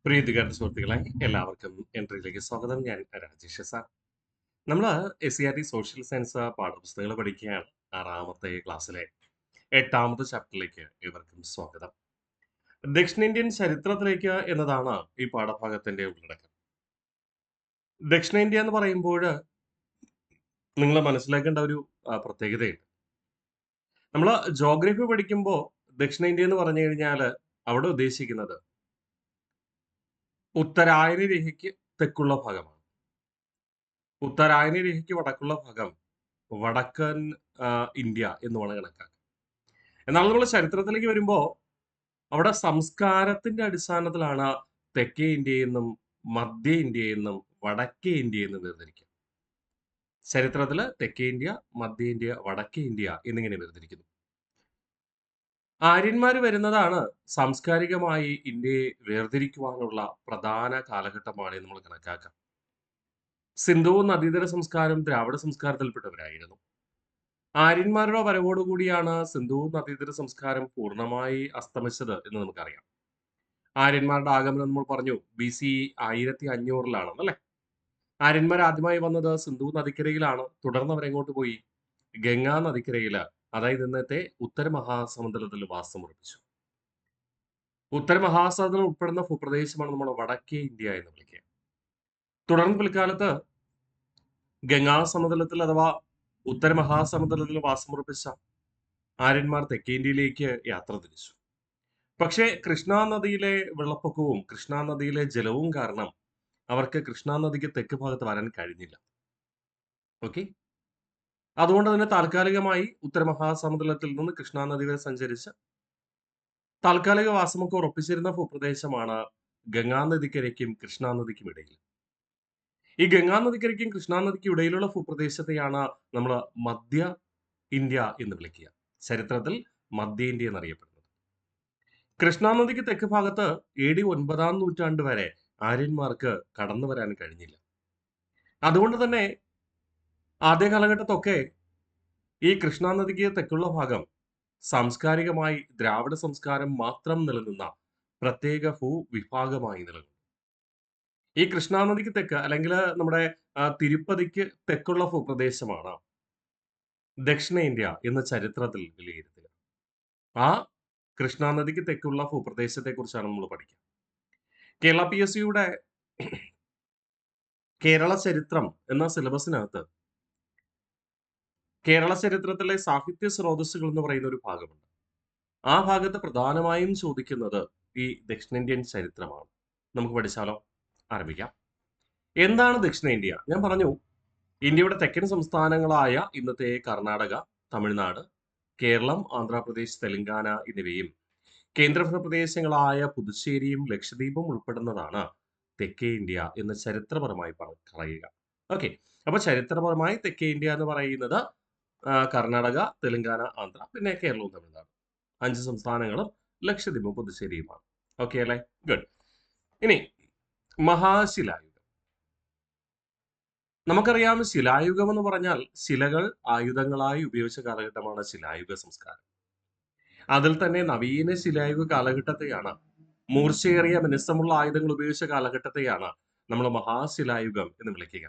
പ്രീതികരുടെ സുഹൃത്തുക്കളെ എല്ലാവർക്കും എൻട്രിയിലേക്ക് സ്വാഗതം. ഞാൻ രാജേഷ് സാർ. നമ്മൾ SCERT സോഷ്യൽ സയൻസ് പാഠപുസ്തകങ്ങൾ പഠിക്കുകയാണ്. 6ാമത്തെ ക്ലാസ്സിലെ 8ാമത്തെ ചാപ്റ്ററിലേക്ക് ഇവർക്കും സ്വാഗതം. ദക്ഷിണേന്ത്യൻ ചരിത്രത്തിലേക്ക് എന്നതാണ് ഈ പാഠഭാഗത്തിന്റെ ഉള്ളടക്കം. ദക്ഷിണേന്ത്യ എന്ന് പറയുമ്പോൾ നിങ്ങൾ മനസ്സിലാക്കേണ്ട ഒരു പ്രത്യേകതയുണ്ട്. നമ്മൾ ജോഗ്രഫി പഠിക്കുമ്പോൾ ദക്ഷിണേന്ത്യ എന്ന് പറഞ്ഞു കഴിഞ്ഞാൽ അവിടെ ഉദ്ദേശിക്കുന്നത് ഉത്തരായന രേഖയ്ക്ക് തെക്കുള്ള ഭാഗമാണ്. ഉത്തരായന രേഖയ്ക്ക് വടക്കുള്ള ഭാഗം വടക്കൻ ഇന്ത്യ എന്ന് വേണം കണക്കാക്കാൻ. എന്നാൽ നമ്മൾ ചരിത്രത്തിലേക്ക് വരുമ്പോൾ അവിടെ സംസ്കാരത്തിന്റെ അടിസ്ഥാനത്തിലാണ് തെക്കേ ഇന്ത്യയെന്നും മധ്യ ഇന്ത്യയെന്നും വടക്കേ ഇന്ത്യയെന്നും വേർതിരിക്കുക. ചരിത്രത്തിൽ തെക്കേ ഇന്ത്യ, മധ്യ ഇന്ത്യ, വടക്കേ ഇന്ത്യ എന്നിങ്ങനെ വേർതിരിക്കുന്നു. ആര്യന്മാർ വരുന്നതാണ് സാംസ്കാരികമായി ഇന്ത്യയെ വേർതിരിക്കുവാനുള്ള പ്രധാന കാലഘട്ടമാണ് നമ്മൾ കണക്കാക്കാം. സിന്ധു നദീതര സംസ്കാരം ദ്രാവിഡ സംസ്കാരത്തിൽപ്പെട്ടവരായിരുന്നു. ആര്യന്മാരുടെ വരവോടുകൂടിയാണ് സിന്ധു നദീതര സംസ്കാരം പൂർണ്ണമായി അസ്തമിച്ചത് എന്ന് നമുക്കറിയാം. ആര്യന്മാരുടെ ആഗമനം നമ്മൾ പറഞ്ഞു BC 1500-ലാണ് അല്ലേ. ആര്യന്മാർ ആദ്യമായി വന്നത് സിന്ധു നദിക്കരയിലാണ്. തുടർന്ന് അവരെങ്ങോട്ട് പോയി? ഗംഗാ നദിക്കരയില്, അതായത് ഇന്നത്തെ ഉത്തര മഹാസമുദ്രത്തിൽ വാസമുറപ്പിച്ചു. ഉത്തര മഹാസമുദ്രം ഉൾപ്പെടുന്ന ഭൂപ്രദേശമാണ് നമ്മൾ വടക്കേ ഇന്ത്യ എന്ന് വിളിക്കുക. തുടർന്ന് പിൽക്കാലത്ത് ഗംഗാ സമതലത്തിൽ അഥവാ ഉത്തര മഹാസമുദ്രത്തിൽ വാസമുറപ്പിച്ച ആര്യന്മാർ തെക്കേ ഇന്ത്യയിലേക്ക് യാത്ര തിരിച്ചു. പക്ഷേ കൃഷ്ണാ നദിയിലെ വെള്ളപ്പൊക്കവും കൃഷ്ണാ നദിയിലെ ജലവും കാരണം അവർക്ക് കൃഷ്ണാ നദിക്ക് തെക്ക് ഭാഗത്ത് വരാൻ കഴിഞ്ഞില്ല. ഓക്കെ, അതുകൊണ്ട് തന്നെ താൽക്കാലികമായി ഉത്തര മഹാസമുദ്രത്തിൽ നിന്ന് കൃഷ്ണാ നദി വരെ സഞ്ചരിച്ച് താൽക്കാലിക വാസമൊക്കെ ഉറപ്പിച്ചിരുന്ന ഭൂപ്രദേശമാണ് ഗംഗാ നദിക്കരയ്ക്കും കൃഷ്ണാ നദിക്കും ഇടയിൽ. ഈ ഗംഗാ നദിക്കരയ്ക്കും കൃഷ്ണാ നദിക്കും ഇടയിലുള്ള ഭൂപ്രദേശത്തെയാണ് നമ്മൾ മധ്യ ഇന്ത്യ എന്ന് വിളിക്കുക. ചരിത്രത്തിൽ മധ്യ ഇന്ത്യ എന്നറിയപ്പെടുന്നത്. കൃഷ്ണാ നദിക്ക് തെക്ക് ഭാഗത്ത് AD 9-ാം നൂറ്റാണ്ട് വരെ ആര്യന്മാർക്ക് കടന്നു വരാൻ കഴിഞ്ഞില്ല. അതുകൊണ്ട് തന്നെ ആദ്യ കാലഘട്ടത്തൊക്കെ ഈ കൃഷ്ണാ നദിക്ക് തെക്കുള്ള ഭാഗം സാംസ്കാരികമായി ദ്രാവിഡ സംസ്കാരം മാത്രം നിലനിന്ന പ്രത്യേക ഭൂവിഭാഗമായി നിലനിന്നു. ഈ കൃഷ്ണാ നദിക്ക് തെക്ക് അല്ലെങ്കിൽ നമ്മുടെ തിരുപ്പതിക്ക് തെക്കുള്ള ഭൂപ്രദേശമാണ് ദക്ഷിണേന്ത്യ എന്ന ചരിത്രത്തിൽ വിലയിരുത്തുക. ആ കൃഷ്ണാ നദിക്ക് തെക്കുള്ള ഭൂപ്രദേശത്തെ കുറിച്ചാണ് നമ്മൾ പഠിക്കുക. കേരള PSCയുടെ കേരള ചരിത്രം എന്ന സിലബസിനകത്ത് കേരള ചരിത്രത്തിലെ സാഹിത്യ സ്രോതസ്സുകൾ എന്ന് പറയുന്ന ഒരു ഭാഗമുണ്ട്. ആ ഭാഗത്ത് പ്രധാനമായും ചോദിക്കുന്നത് ഈ ദക്ഷിണേന്ത്യൻ ചരിത്രമാണ്. നമുക്ക് പഠിച്ചാലോ? ആരംഭിക്കാം. എന്താണ് ദക്ഷിണേന്ത്യ? ഞാൻ പറഞ്ഞു, ഇന്ത്യയുടെ തെക്കൻ സംസ്ഥാനങ്ങളായ ഇന്നത്തെ കർണാടക, തമിഴ്നാട്, കേരളം, ആന്ധ്രാപ്രദേശ്, തെലങ്കാന എന്നിവയും കേന്ദ്രഭരണ പ്രദേശങ്ങളായ പുതുച്ചേരിയും ലക്ഷദ്വീപും ഉൾപ്പെടുന്നതാണ് തെക്കേ ഇന്ത്യ എന്ന് ചരിത്രപരമായി പറയുക. ഓക്കെ, അപ്പൊ ചരിത്രപരമായി തെക്കേ ഇന്ത്യ എന്ന് പറയുന്നത് കർണാടക, തെലങ്കാന, ആന്ധ്ര, പിന്നെ കേരളവും തമിഴ്നാട്, 5 സംസ്ഥാനങ്ങളും ലക്ഷദ്വീപും പുതുച്ചേരിയുമാണ്. ഓക്കെ അല്ലേ? ഗുഡ്. ഇനി മഹാശിലായുഗം. നമുക്കറിയാം, ശിലായുഗം എന്ന് പറഞ്ഞാൽ ശിലകൾ ആയുധങ്ങളായി ഉപയോഗിച്ച കാലഘട്ടമാണ് ശിലായുഗ സംസ്കാരം. അതിൽ തന്നെ നവീന ശിലായുഗ കാലഘട്ടത്തെയാണ്, മൂർച്ചയേറിയ മിനുസമുള്ള ആയുധങ്ങൾ ഉപയോഗിച്ച കാലഘട്ടത്തെയാണ് നമ്മൾ മഹാശിലായുഗം എന്ന് വിളിക്കുക.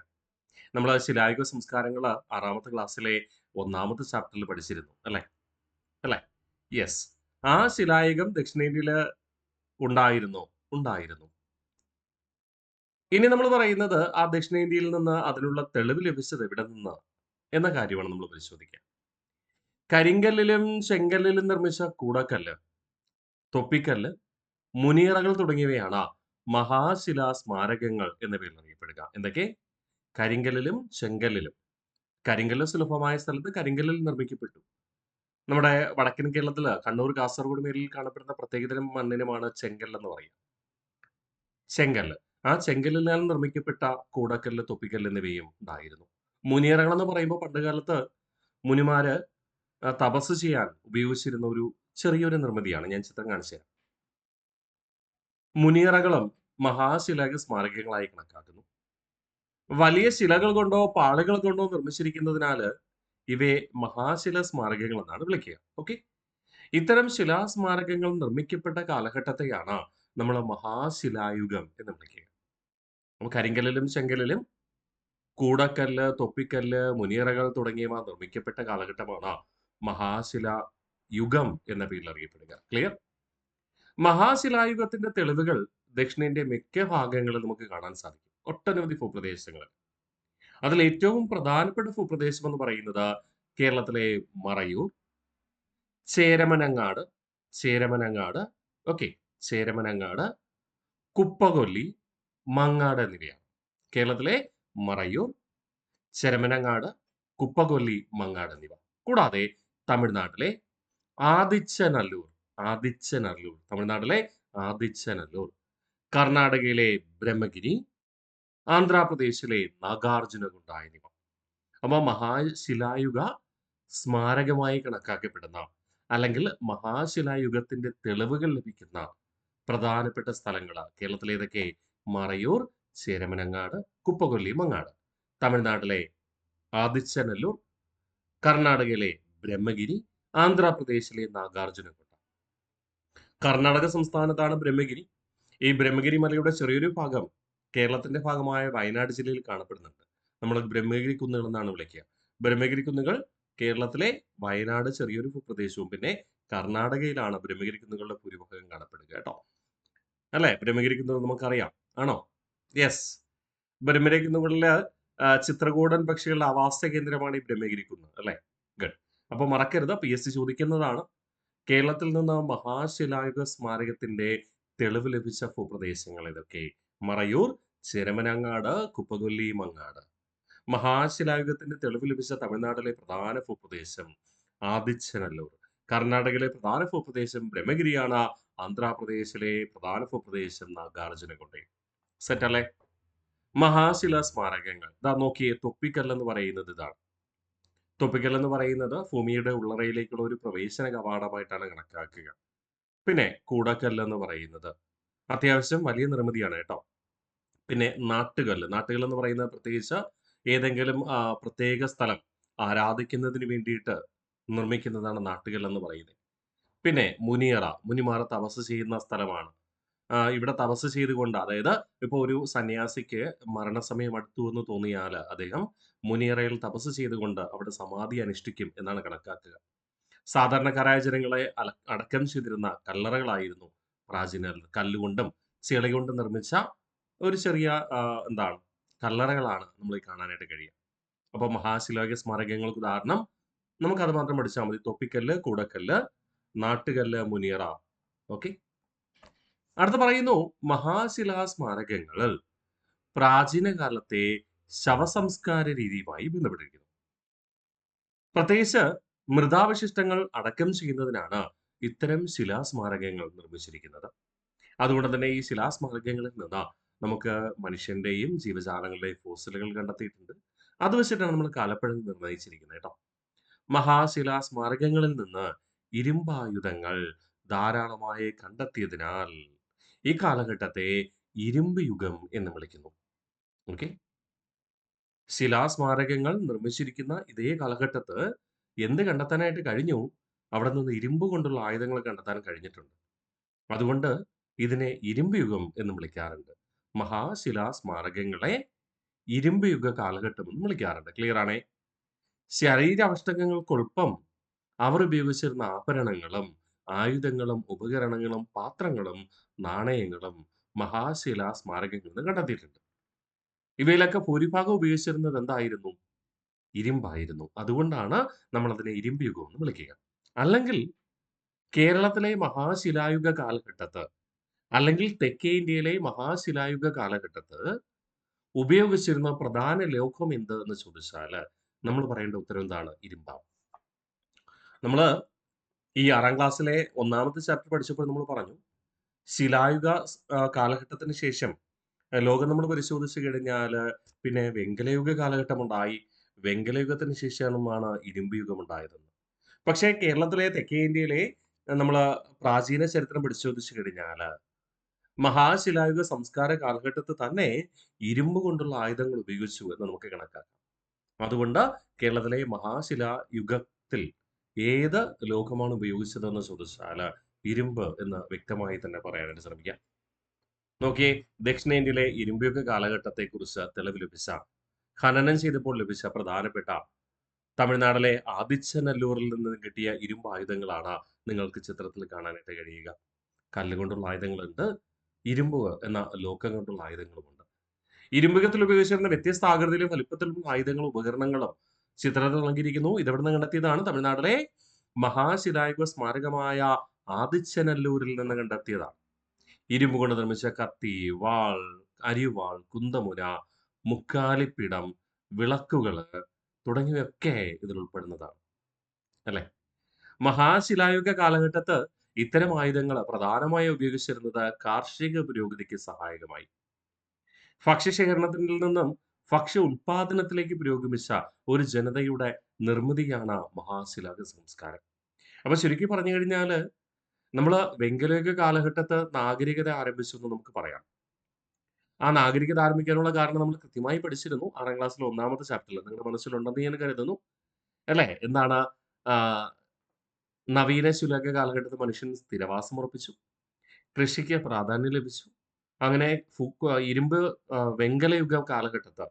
നമ്മൾ ശിലായുഗ സംസ്കാരങ്ങൾ 6ാമത്തെ ക്ലാസ്സിലെ 1ാമത്തെ ചാപ്റ്ററിൽ പഠിച്ചിരുന്നു അല്ലേ? യെസ്. ആ ശിലായുഗം ദക്ഷിണേന്ത്യയില് ഉണ്ടായിരുന്നു. ഇനി നമ്മൾ പറയുന്നത് ആ ദക്ഷിണേന്ത്യയിൽ നിന്ന് അതിനുള്ള തെളിവ് ലഭിച്ചത് എവിടെ നിന്ന് എന്ന കാര്യമാണ് നമ്മൾ പരിശോധിക്കുക. കരിങ്കല്ലിലും ചെങ്കല്ലിലും നിർമ്മിച്ച കൂടക്കല്ല്, തൊപ്പിക്കല്ല്, മുനിയറകൾ തുടങ്ങിയവയാണ് മഹാശിലാ സ്മാരകങ്ങൾ എന്ന പേരിൽ അറിയപ്പെടുക. എന്തൊക്കെ? കരിങ്കല്ലിലും ചെങ്കല്ലിലും. കരിങ്കല്ല് സുലഭമായ സ്ഥലത്ത് കരിങ്കല്ലിൽ നിർമ്മിക്കപ്പെട്ടു. നമ്മുടെ വടക്കൻ കേരളത്തില് കണ്ണൂർ, കാസർഗോഡ് മേഖലയിൽ കാണപ്പെടുന്ന പ്രത്യേകതരം മണ്ണിനുമാണ് ചെങ്കല്ല് എന്ന് പറയുക. ചെങ്കല്ല്. ആ ചെങ്കല്ലിനാൽ നിർമ്മിക്കപ്പെട്ട കൂടക്കല്ല്, തൊപ്പിക്കല്ല് എന്നിവയും ഉണ്ടായിരുന്നു. മുനിയറകൾ എന്ന് പറയുമ്പോൾ പണ്ടുകാലത്ത് മുനിമാര് തപസ് ചെയ്യാൻ ഉപയോഗിച്ചിരുന്ന ഒരു ചെറിയൊരു നിർമ്മിതിയാണ്. ഞാൻ ചിത്രം കാണിച്ചു തരാം. മുനിയറകളും മഹാശിലായുഗ സ്മാരകങ്ങളായി കണക്കാക്കുന്നു. വലിയ ശിലകൾ കൊണ്ടോ പാളുകൾ കൊണ്ടോ നിർമ്മിച്ചിരിക്കുന്നതിനാല് ഇവയെ മഹാശില സ്മാരകങ്ങൾ എന്നാണ് വിളിക്കുക. ഓക്കെ, ഇത്തരം ശിലാസ്മാരകങ്ങൾ നിർമ്മിക്കപ്പെട്ട കാലഘട്ടത്തെയാണ് നമ്മൾ മഹാശിലായുഗം എന്ന് വിളിക്കുക. അപ്പോൾ കരിങ്കല്ലിലും ചെങ്കല്ലിലും കൂടക്കല്ല്, തൊപ്പിക്കല്ല്, മുനിയറകൾ തുടങ്ങിയവ നിർമ്മിക്കപ്പെട്ട കാലഘട്ടമാണ് മഹാശിലായുഗം എന്ന പേരിൽ അറിയപ്പെടുക. ക്ലിയർ? മഹാശിലായുഗത്തിന്റെ തെളിവുകൾ ദക്ഷിണേന്ത്യ മിക്ക ഭാഗങ്ങളിൽ നമുക്ക് കാണാൻ സാധിക്കും. ഒട്ടനവധി ഭൂപ്രദേശങ്ങളിൽ. അതിൽ ഏറ്റവും പ്രധാനപ്പെട്ട ഭൂപ്രദേശം എന്ന് പറയുന്നത് കേരളത്തിലെ മറയൂർ, ചേരമനങ്ങാട്, ചേരമനങ്ങാട്, ഓക്കെ, ചേരമനങ്ങാട്, കുപ്പകൊല്ലി, മങ്ങാട് എന്നിവയാണ്. കേരളത്തിലെ മറയൂർ, ചേരമനങ്ങാട്, കുപ്പകൊല്ലി, മങ്ങാട് എന്നിവ. കൂടാതെ തമിഴ്നാട്ടിലെ ആദിച്ചനല്ലൂർ, ആദിച്ചനല്ലൂർ, തമിഴ്നാട്ടിലെ ആദിച്ചനല്ലൂർ, കർണാടകയിലെ ബ്രഹ്മഗിരി, ആന്ധ്രാപ്രദേശിലെ നാഗാർജുനകുണ്ട എന്നിവ. അപ്പോൾ മഹാശിലായുഗ സ്മാരകമായി കണക്കാക്കപ്പെടുന്ന അല്ലെങ്കിൽ മഹാശിലായുഗത്തിന്റെ തെളിവുകൾ ലഭിക്കുന്ന പ്രധാനപ്പെട്ട സ്ഥലങ്ങൾ കേരളത്തിലെ ഏതൊക്കെ? മറയൂർ, ചേരമനങ്ങാട്, കുപ്പകൊല്ലി, മങ്ങാട്. തമിഴ്നാട്ടിലെ ആദിച്ചനല്ലൂർ, കർണാടകയിലെ ബ്രഹ്മഗിരി, ആന്ധ്രാപ്രദേശിലെ നാഗാർജുനകുണ്ട. കർണാടക സംസ്ഥാനത്താണ് ബ്രഹ്മഗിരി. ഈ ബ്രഹ്മഗിരി മലയുടെ ചെറിയൊരു ഭാഗം കേരളത്തിന്റെ ഭാഗമായ വയനാട് ജില്ലയിൽ കാണപ്പെടുന്നുണ്ട്. നമ്മൾ ബ്രഹ്മഗിരി കുന്നുകൾ എന്നാണ് വിളിക്കുക. ബ്രഹ്മഗിരി കുന്നുകൾ കേരളത്തിലെ വയനാട് ചെറിയൊരു ഭൂപ്രദേശവും പിന്നെ കർണാടകയിലാണ് ബ്രഹ്മഗിരി കുന്നുകളുടെ ഭൂരിഭാഗം കാണപ്പെടുക കേട്ടോ. അല്ലെ? ബ്രഹ്മഗിരി കുന്നുകൾ നമുക്കറിയാം. ആണോ? യെസ്. ബ്രഹ്മഗിരി കുന്നുകളിലെ ചിത്രകൂടൻ പക്ഷികളുടെ ആവാസ കേന്ദ്രമാണ് ഈ ബ്രഹ്മഗിരി കുന്ന്. അല്ലെ? ഗുഡ്. അപ്പൊ മറക്കരുത്, PSC ചോദിക്കുന്നതാണ്. കേരളത്തിൽ നിന്ന് മഹാശിലായുഗ സ്മാരകത്തിന്റെ തെളിവ് ലഭിച്ച ഭൂപ്രദേശങ്ങൾ ഏതൊക്കെ? മറയൂർ, ചേരമനങ്ങാട്, കുപ്പകൊല്ലി, മങ്ങാട്. മഹാശിലായുഗത്തിന്റെ തെളിവ് ലഭിച്ച തമിഴ്നാട്ടിലെ പ്രധാന ഭൂപ്രദേശം ആദിച്ചനല്ലൂർ. കർണാടകയിലെ പ്രധാന ഭൂപ്രദേശം ബ്രഹ്മഗിരിയാണ്. ആന്ധ്രാപ്രദേശിലെ പ്രധാന ഭൂപ്രദേശം നാഗാർജുനകുണ്ട. സെറ്റ് അല്ലേ? മഹാശിലാ സ്മാരകങ്ങൾ. ഇതാ നോക്കിയേ, തൊപ്പിക്കല്ല് എന്ന് പറയുന്നത് ഇതാണ്. തൊപ്പിക്കല്ല് എന്ന് പറയുന്നത് ഭൂമിയുടെ ഉള്ളറയിലേക്കുള്ള ഒരു പ്രവേശന കവാടമായിട്ടാണ് കണക്കാക്കുക. പിന്നെ കൂടക്കല്ല് എന്ന് പറയുന്നത് അത്യാവശ്യം വലിയ നിർമ്മിതിയാണ് കേട്ടോ. പിന്നെ നാട്ടുകല്ല്. നാട്ടുകല്ല് എന്ന് പറയുന്നത് പ്രത്യേകിച്ച് ഏതെങ്കിലും പ്രത്യേക സ്ഥലം ആരാധിക്കുന്നതിന് വേണ്ടിയിട്ട് നിർമ്മിക്കുന്നതാണ് നാട്ടുകല്ല് എന്ന് പറയുന്നത്. പിന്നെ മുനിയറ. മുനിമാർ തപസ് ചെയ്യുന്ന സ്ഥലമാണ്. ഇവിടെ തപസ് ചെയ്തുകൊണ്ട്, അതായത് ഇപ്പോൾ ഒരു സന്യാസിക്ക് മരണസമയം അടുത്തു എന്ന് തോന്നിയാൽ അദ്ദേഹം മുനിയറയിൽ തപസ് ചെയ്തുകൊണ്ട് അവിടെ സമാധി അനുഷ്ഠിക്കും എന്നാണ് കണക്കാക്കുക. സാധാരണക്കാരായ ജനങ്ങളെ അടക്കം ചെയ്തിരുന്ന കല്ലറകളായിരുന്നു പ്രാചീനർ. കല്ലുകൊണ്ടും ചെളികൊണ്ടും നിർമ്മിച്ച ഒരു ചെറിയ എന്താണ് കല്ലറകളാണ് നമ്മൾ കാണാനായിട്ട് കഴിയുക. അപ്പോൾ മഹാശിലായുഗ സ്മാരകങ്ങൾക്ക് ഉദാഹരണം നമുക്കത് മാത്രം പഠിച്ചാൽ മതി. തൊപ്പിക്കല്ല്, കൂടക്കല്ല്, നാട്ടുകല്ല്, മുനിയറ. ഓക്കെ. അടുത്ത പറയുന്നു, മഹാശിലാ സ്മാരകങ്ങൾ പ്രാചീന കാലത്തെ ശവസംസ്കാര രീതിയുമായി ബന്ധപ്പെട്ടിരിക്കുന്നു. പ്രത്യേകിച്ച് മൃതാവശിഷ്ടങ്ങൾ അടക്കം ചെയ്യുന്നതിനാണ് ഇത്തരം ശിലാസ്മാരകങ്ങൾ നിർമ്മിച്ചിരിക്കുന്നത്. അതുകൊണ്ട് തന്നെ ഈ ശിലാസ്മാരകങ്ങളിൽ നിന്ന് നമുക്ക് മനുഷ്യന്റെയും ജീവജാലങ്ങളുടെയും ഫോസിലുകൾ കണ്ടെത്തിയിട്ടുണ്ട്. അത് വെച്ചിട്ടാണ് നമ്മൾ കാലപ്പഴം നിർണ്ണയിച്ചിരിക്കുന്നത് കേട്ടോ. മഹാശിലാ സ്മാരകങ്ങളിൽ നിന്ന് ഇരുമ്പായുധങ്ങൾ ധാരാളമായി കണ്ടെത്തിയതിനാൽ ഈ കാലഘട്ടത്തെ ഇരുമ്പ് യുഗം എന്ന് വിളിക്കുന്നു. ഓക്കെ. ശിലാസ്മാരകങ്ങൾ നിർമ്മിച്ചിരിക്കുന്ന ഇതേ കാലഘട്ടത്ത് എന്ത് കണ്ടെത്താനായിട്ട് കഴിഞ്ഞു? അവിടെ നിന്ന് ഇരുമ്പ് കൊണ്ടുള്ള ആയുധങ്ങൾ കണ്ടെത്താൻ കഴിഞ്ഞിട്ടുണ്ട്. അതുകൊണ്ട് ഇതിനെ ഇരുമ്പ് യുഗം എന്ന് വിളിക്കാറുണ്ട്. മഹാശിലാ സ്മാരകങ്ങളെ ഇരുമ്പ് യുഗ കാലഘട്ടം എന്ന് വിളിക്കാറുണ്ട്. ക്ലിയർ ആണേ? ശരീരാവശിഷ്ടങ്ങൾക്കൊപ്പം അവർ ഉപയോഗിച്ചിരുന്ന ആഭരണങ്ങളും ആയുധങ്ങളും ഉപകരണങ്ങളും പാത്രങ്ങളും നാണയങ്ങളും മഹാശിലാ സ്മാരകങ്ങളിൽ നിന്ന് കണ്ടെത്തിയിട്ടുണ്ട്. ഇവയിലൊക്കെ ഭൂരിഭാഗം ഉപയോഗിച്ചിരുന്നത് എന്തായിരുന്നു? ഇരുമ്പായിരുന്നു. അതുകൊണ്ടാണ് നമ്മൾ അതിനെ ഇരുമ്പ് യുഗം എന്ന് വിളിക്കുക. അല്ലെങ്കിൽ കേരളത്തിലെ മഹാശിലായുഗ കാലഘട്ടത്ത് അല്ലെങ്കിൽ തെക്കേ ഇന്ത്യയിലെ മഹാശിലായുഗ കാലഘട്ടത്ത് ഉപയോഗിച്ചിരുന്ന പ്രധാന ലോഹം എന്ത് എന്ന് ചോദിച്ചാൽ നമ്മൾ പറയേണ്ട ഉത്തരം എന്താണ്? ഇരുമ്പാണ്. നമ്മൾ ഈ 6ാം ക്ലാസ്സിലെ 1ാമത്തെ ചാപ്റ്റർ പഠിച്ചപ്പോൾ നമ്മൾ പറഞ്ഞു, ശിലായുഗ കാലഘട്ടത്തിന് ശേഷം ലോകം നമ്മൾ പരിശോധിച്ചു കഴിഞ്ഞാൽ പിന്നെ വെങ്കലയുഗ കാലഘട്ടം ഉണ്ടായി. വെങ്കലയുഗത്തിന് ശേഷമാണ് ഇരുമ്പ് യുഗം ഉണ്ടായതെന്ന്. പക്ഷേ കേരളത്തിലെ തെക്കേ ഇന്ത്യയിലെ നമ്മൾ പ്രാചീന ചരിത്രം പരിശോധിച്ചു കഴിഞ്ഞാൽ മഹാശിലായുഗ സംസ്കാര കാലഘട്ടത്തിൽ തന്നെ ഇരുമ്പ് കൊണ്ടുള്ള ആയുധങ്ങൾ ഉപയോഗിച്ചു എന്ന് നമുക്ക് കണക്കാക്കാം. അതുകൊണ്ട് കേരളത്തിലെ മഹാശിലാ യുഗത്തിൽ ഏത് ലോഹമാണ് ഉപയോഗിച്ചതെന്ന് ചോദിച്ചാൽ ഇരുമ്പ് എന്ന് വ്യക്തമായി തന്നെ പറയാനായിട്ട് ശ്രമിക്കാം. നോക്കിയേ, ദക്ഷിണേന്ത്യയിലെ ഇരുമ്പുയുഗ കാലഘട്ടത്തെക്കുറിച്ച് തെളിവ് ലഭിച്ച, ഖനനം ചെയ്തപ്പോൾ ലഭിച്ച പ്രധാനപ്പെട്ട തമിഴ്നാട്ടിലെ ആദിച്ചനല്ലൂരിൽ നിന്ന് കിട്ടിയ ഇരുമ്പായുധങ്ങളാണ് നിങ്ങൾക്ക് ചിത്രത്തിൽ കാണാനായിട്ട് കഴിയുക. കല്ലുകൊണ്ടുള്ള ആയുധങ്ങളുണ്ട്, ഇരുമ്പ് എന്ന ലോക്കം കൊണ്ടുള്ള ആയുധങ്ങളുമുണ്ട്. ഇരുമ്പുകത്തിൽ ഉപയോഗിച്ചിരുന്ന വ്യത്യസ്ത ആകൃതിയിലും വലുപ്പത്തിലുള്ള ആയുധങ്ങളും ഉപകരണങ്ങളും ചിത്രത്തിൽ നൽകിയിരിക്കുന്നു. ഇതെവിടെ നിന്ന് കണ്ടെത്തിയതാണ്? തമിഴ്നാട്ടിലെ മഹാശിലായുഗ സ്മാരകമായ ആദിച്ചനല്ലൂരിൽ നിന്ന് കണ്ടെത്തിയതാണ്. ഇരുമ്പ് കൊണ്ട് നിർമ്മിച്ച കത്തി, വാൾ, അരിവാൾ, കുന്തമുന, മുക്കാലിപ്പിടം, വിളക്കുകള് തുടങ്ങിയവയൊക്കെ ഇതിൽ ഉൾപ്പെടുന്നതാണ്. അല്ലെ? മഹാശിലായുഗ കാലഘട്ടത്ത് ഇത്തരം ആയുധങ്ങൾ പ്രധാനമായി ഉപയോഗിച്ചിരുന്നത് കാർഷിക പുരോഗതിക്ക് സഹായകമായി. ഭക്ഷ്യശേഖരണത്തിൽ നിന്നും ഭക്ഷ്യ ഉൽപാദനത്തിലേക്ക് പുരോഗമിച്ച ഒരു ജനതയുടെ നിർമ്മിതിയാണ് മഹാശിലായുഗ സംസ്കാരം. അപ്പൊ ചുരുക്കി പറഞ്ഞു കഴിഞ്ഞാല് നമ്മള് വെങ്കലയുഗ കാലഘട്ടത്ത് നാഗരികത ആരംഭിച്ചു എന്ന് നമുക്ക് പറയാം. ആ നാഗരികത ആരംഭിക്കാനുള്ള കാരണം നമ്മൾ കൃത്യമായി പഠിച്ചിരുന്നു. 6ാം ക്ലാസ്സിലെ 1ാമത്തെ ചാപ്റ്ററിൽ. നിങ്ങളുടെ മനസ്സിലുണ്ടെന്ന് ഞാൻ കരുതുന്നു. അല്ലേ? എന്താണ്? ആഹ് നവീന ശിലായുഗ കാലഘട്ടത്തിൽ മനുഷ്യൻ സ്ഥിരവാസം ഉറപ്പിച്ചു. കൃഷിക്ക് പ്രാധാന്യം ലഭിച്ചു. അങ്ങനെ ഇരുമ്പ് വെങ്കലയുഗ കാലഘട്ടത്ത്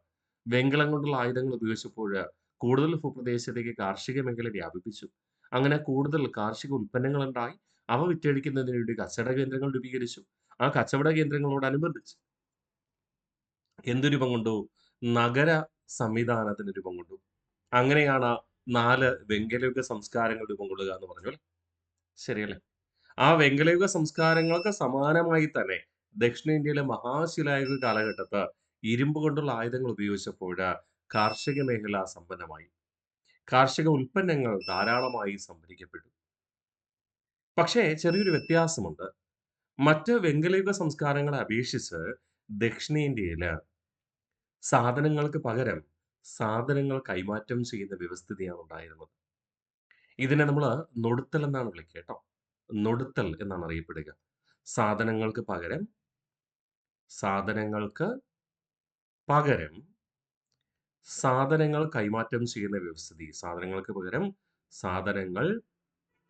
വെങ്കലം കൊണ്ടുള്ള ആയുധങ്ങൾ ഉപയോഗിച്ചപ്പോഴ് കൂടുതൽ ഭൂപ്രദേശത്തേക്ക് കാർഷിക മേഖല വ്യാപിപ്പിച്ചു. അങ്ങനെ കൂടുതൽ കാർഷിക ഉൽപ്പന്നങ്ങൾ ഉണ്ടായി. അവ വിറ്റഴിക്കുന്നതിന് വേണ്ടി കച്ചവട കേന്ദ്രങ്ങൾ രൂപീകരിച്ചു. ആ കച്ചവട കേന്ദ്രങ്ങളോടനുബന്ധിച്ച് എന്ത് രൂപം കൊണ്ടു? നഗര സംവിധാനത്തിന് രൂപം കൊണ്ടു. അങ്ങനെയാണ് 4 വെങ്കലയുഗ സംസ്കാരങ്ങൾ രൂപം കൊള്ളുക എന്ന് പറഞ്ഞു അല്ലേ? ശരിയല്ലേ? ആ വെങ്കലയുഗ സംസ്കാരങ്ങൾക്ക് സമാനമായി തന്നെ ദക്ഷിണേന്ത്യയിലെ മഹാശിലായുഗ കാലഘട്ടത്ത് ഇരുമ്പ് കൊണ്ടുള്ള ആയുധങ്ങൾ ഉപയോഗിച്ചപ്പോഴ് കാർഷിക മേഖല സമ്പന്നമായി. കാർഷിക ഉൽപ്പന്നങ്ങൾ ധാരാളമായി സംഭരിക്കപ്പെട്ടു. പക്ഷേ ചെറിയൊരു വ്യത്യാസമുണ്ട്. മറ്റ് വെങ്കലയുഗ സംസ്കാരങ്ങളെ അപേക്ഷിച്ച് ദക്ഷിണേന്ത്യയില് സാധനങ്ങൾക്ക് പകരം സാധനങ്ങൾ കൈമാറ്റം ചെയ്യുന്ന വ്യവസ്ഥിതിയാണ് ഉണ്ടായിരുന്നത്. ഇതിനെ നമ്മള് നൊടുത്തൽ എന്നാണ് വിളിക്കുക കേട്ടോ. നൊടുത്തൽ എന്നാണ് അറിയപ്പെടുക. സാധനങ്ങൾക്ക് പകരം സാധനങ്ങൾക്ക് പകരം സാധനങ്ങൾ കൈമാറ്റം ചെയ്യുന്ന വ്യവസ്ഥിതി. സാധനങ്ങൾക്ക് പകരം സാധനങ്ങൾ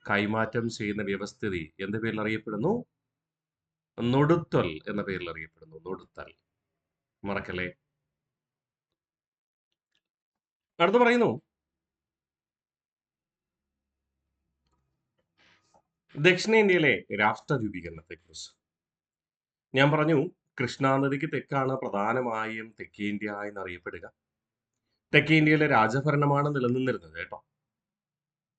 കൈമാറ്റം ചെയ്യുന്ന വ്യവസ്ഥിതി എന്ത് പേരിൽ അറിയപ്പെടുന്നു? നൊടുത്തൽ എന്ന പേരിൽ അറിയപ്പെടുന്നു. നൊടുത്തൽ. മറക്കല്ലേ. അടുത്ത് പറയുന്നു, ദക്ഷിണേന്ത്യയിലെ രാഷ്ട്ര രൂപീകരണത്തെക്കുറിച്ച്. ഞാൻ പറഞ്ഞു, കൃഷ്ണാ നദിക്ക് തെക്കാണ് പ്രധാനമായും തെക്കേ ഇന്ത്യ എന്നറിയപ്പെടുക. തെക്കേ ഇന്ത്യയിലെ രാജഭരണമാണ് നിലനിന്നിരുന്നത് കേട്ടോ.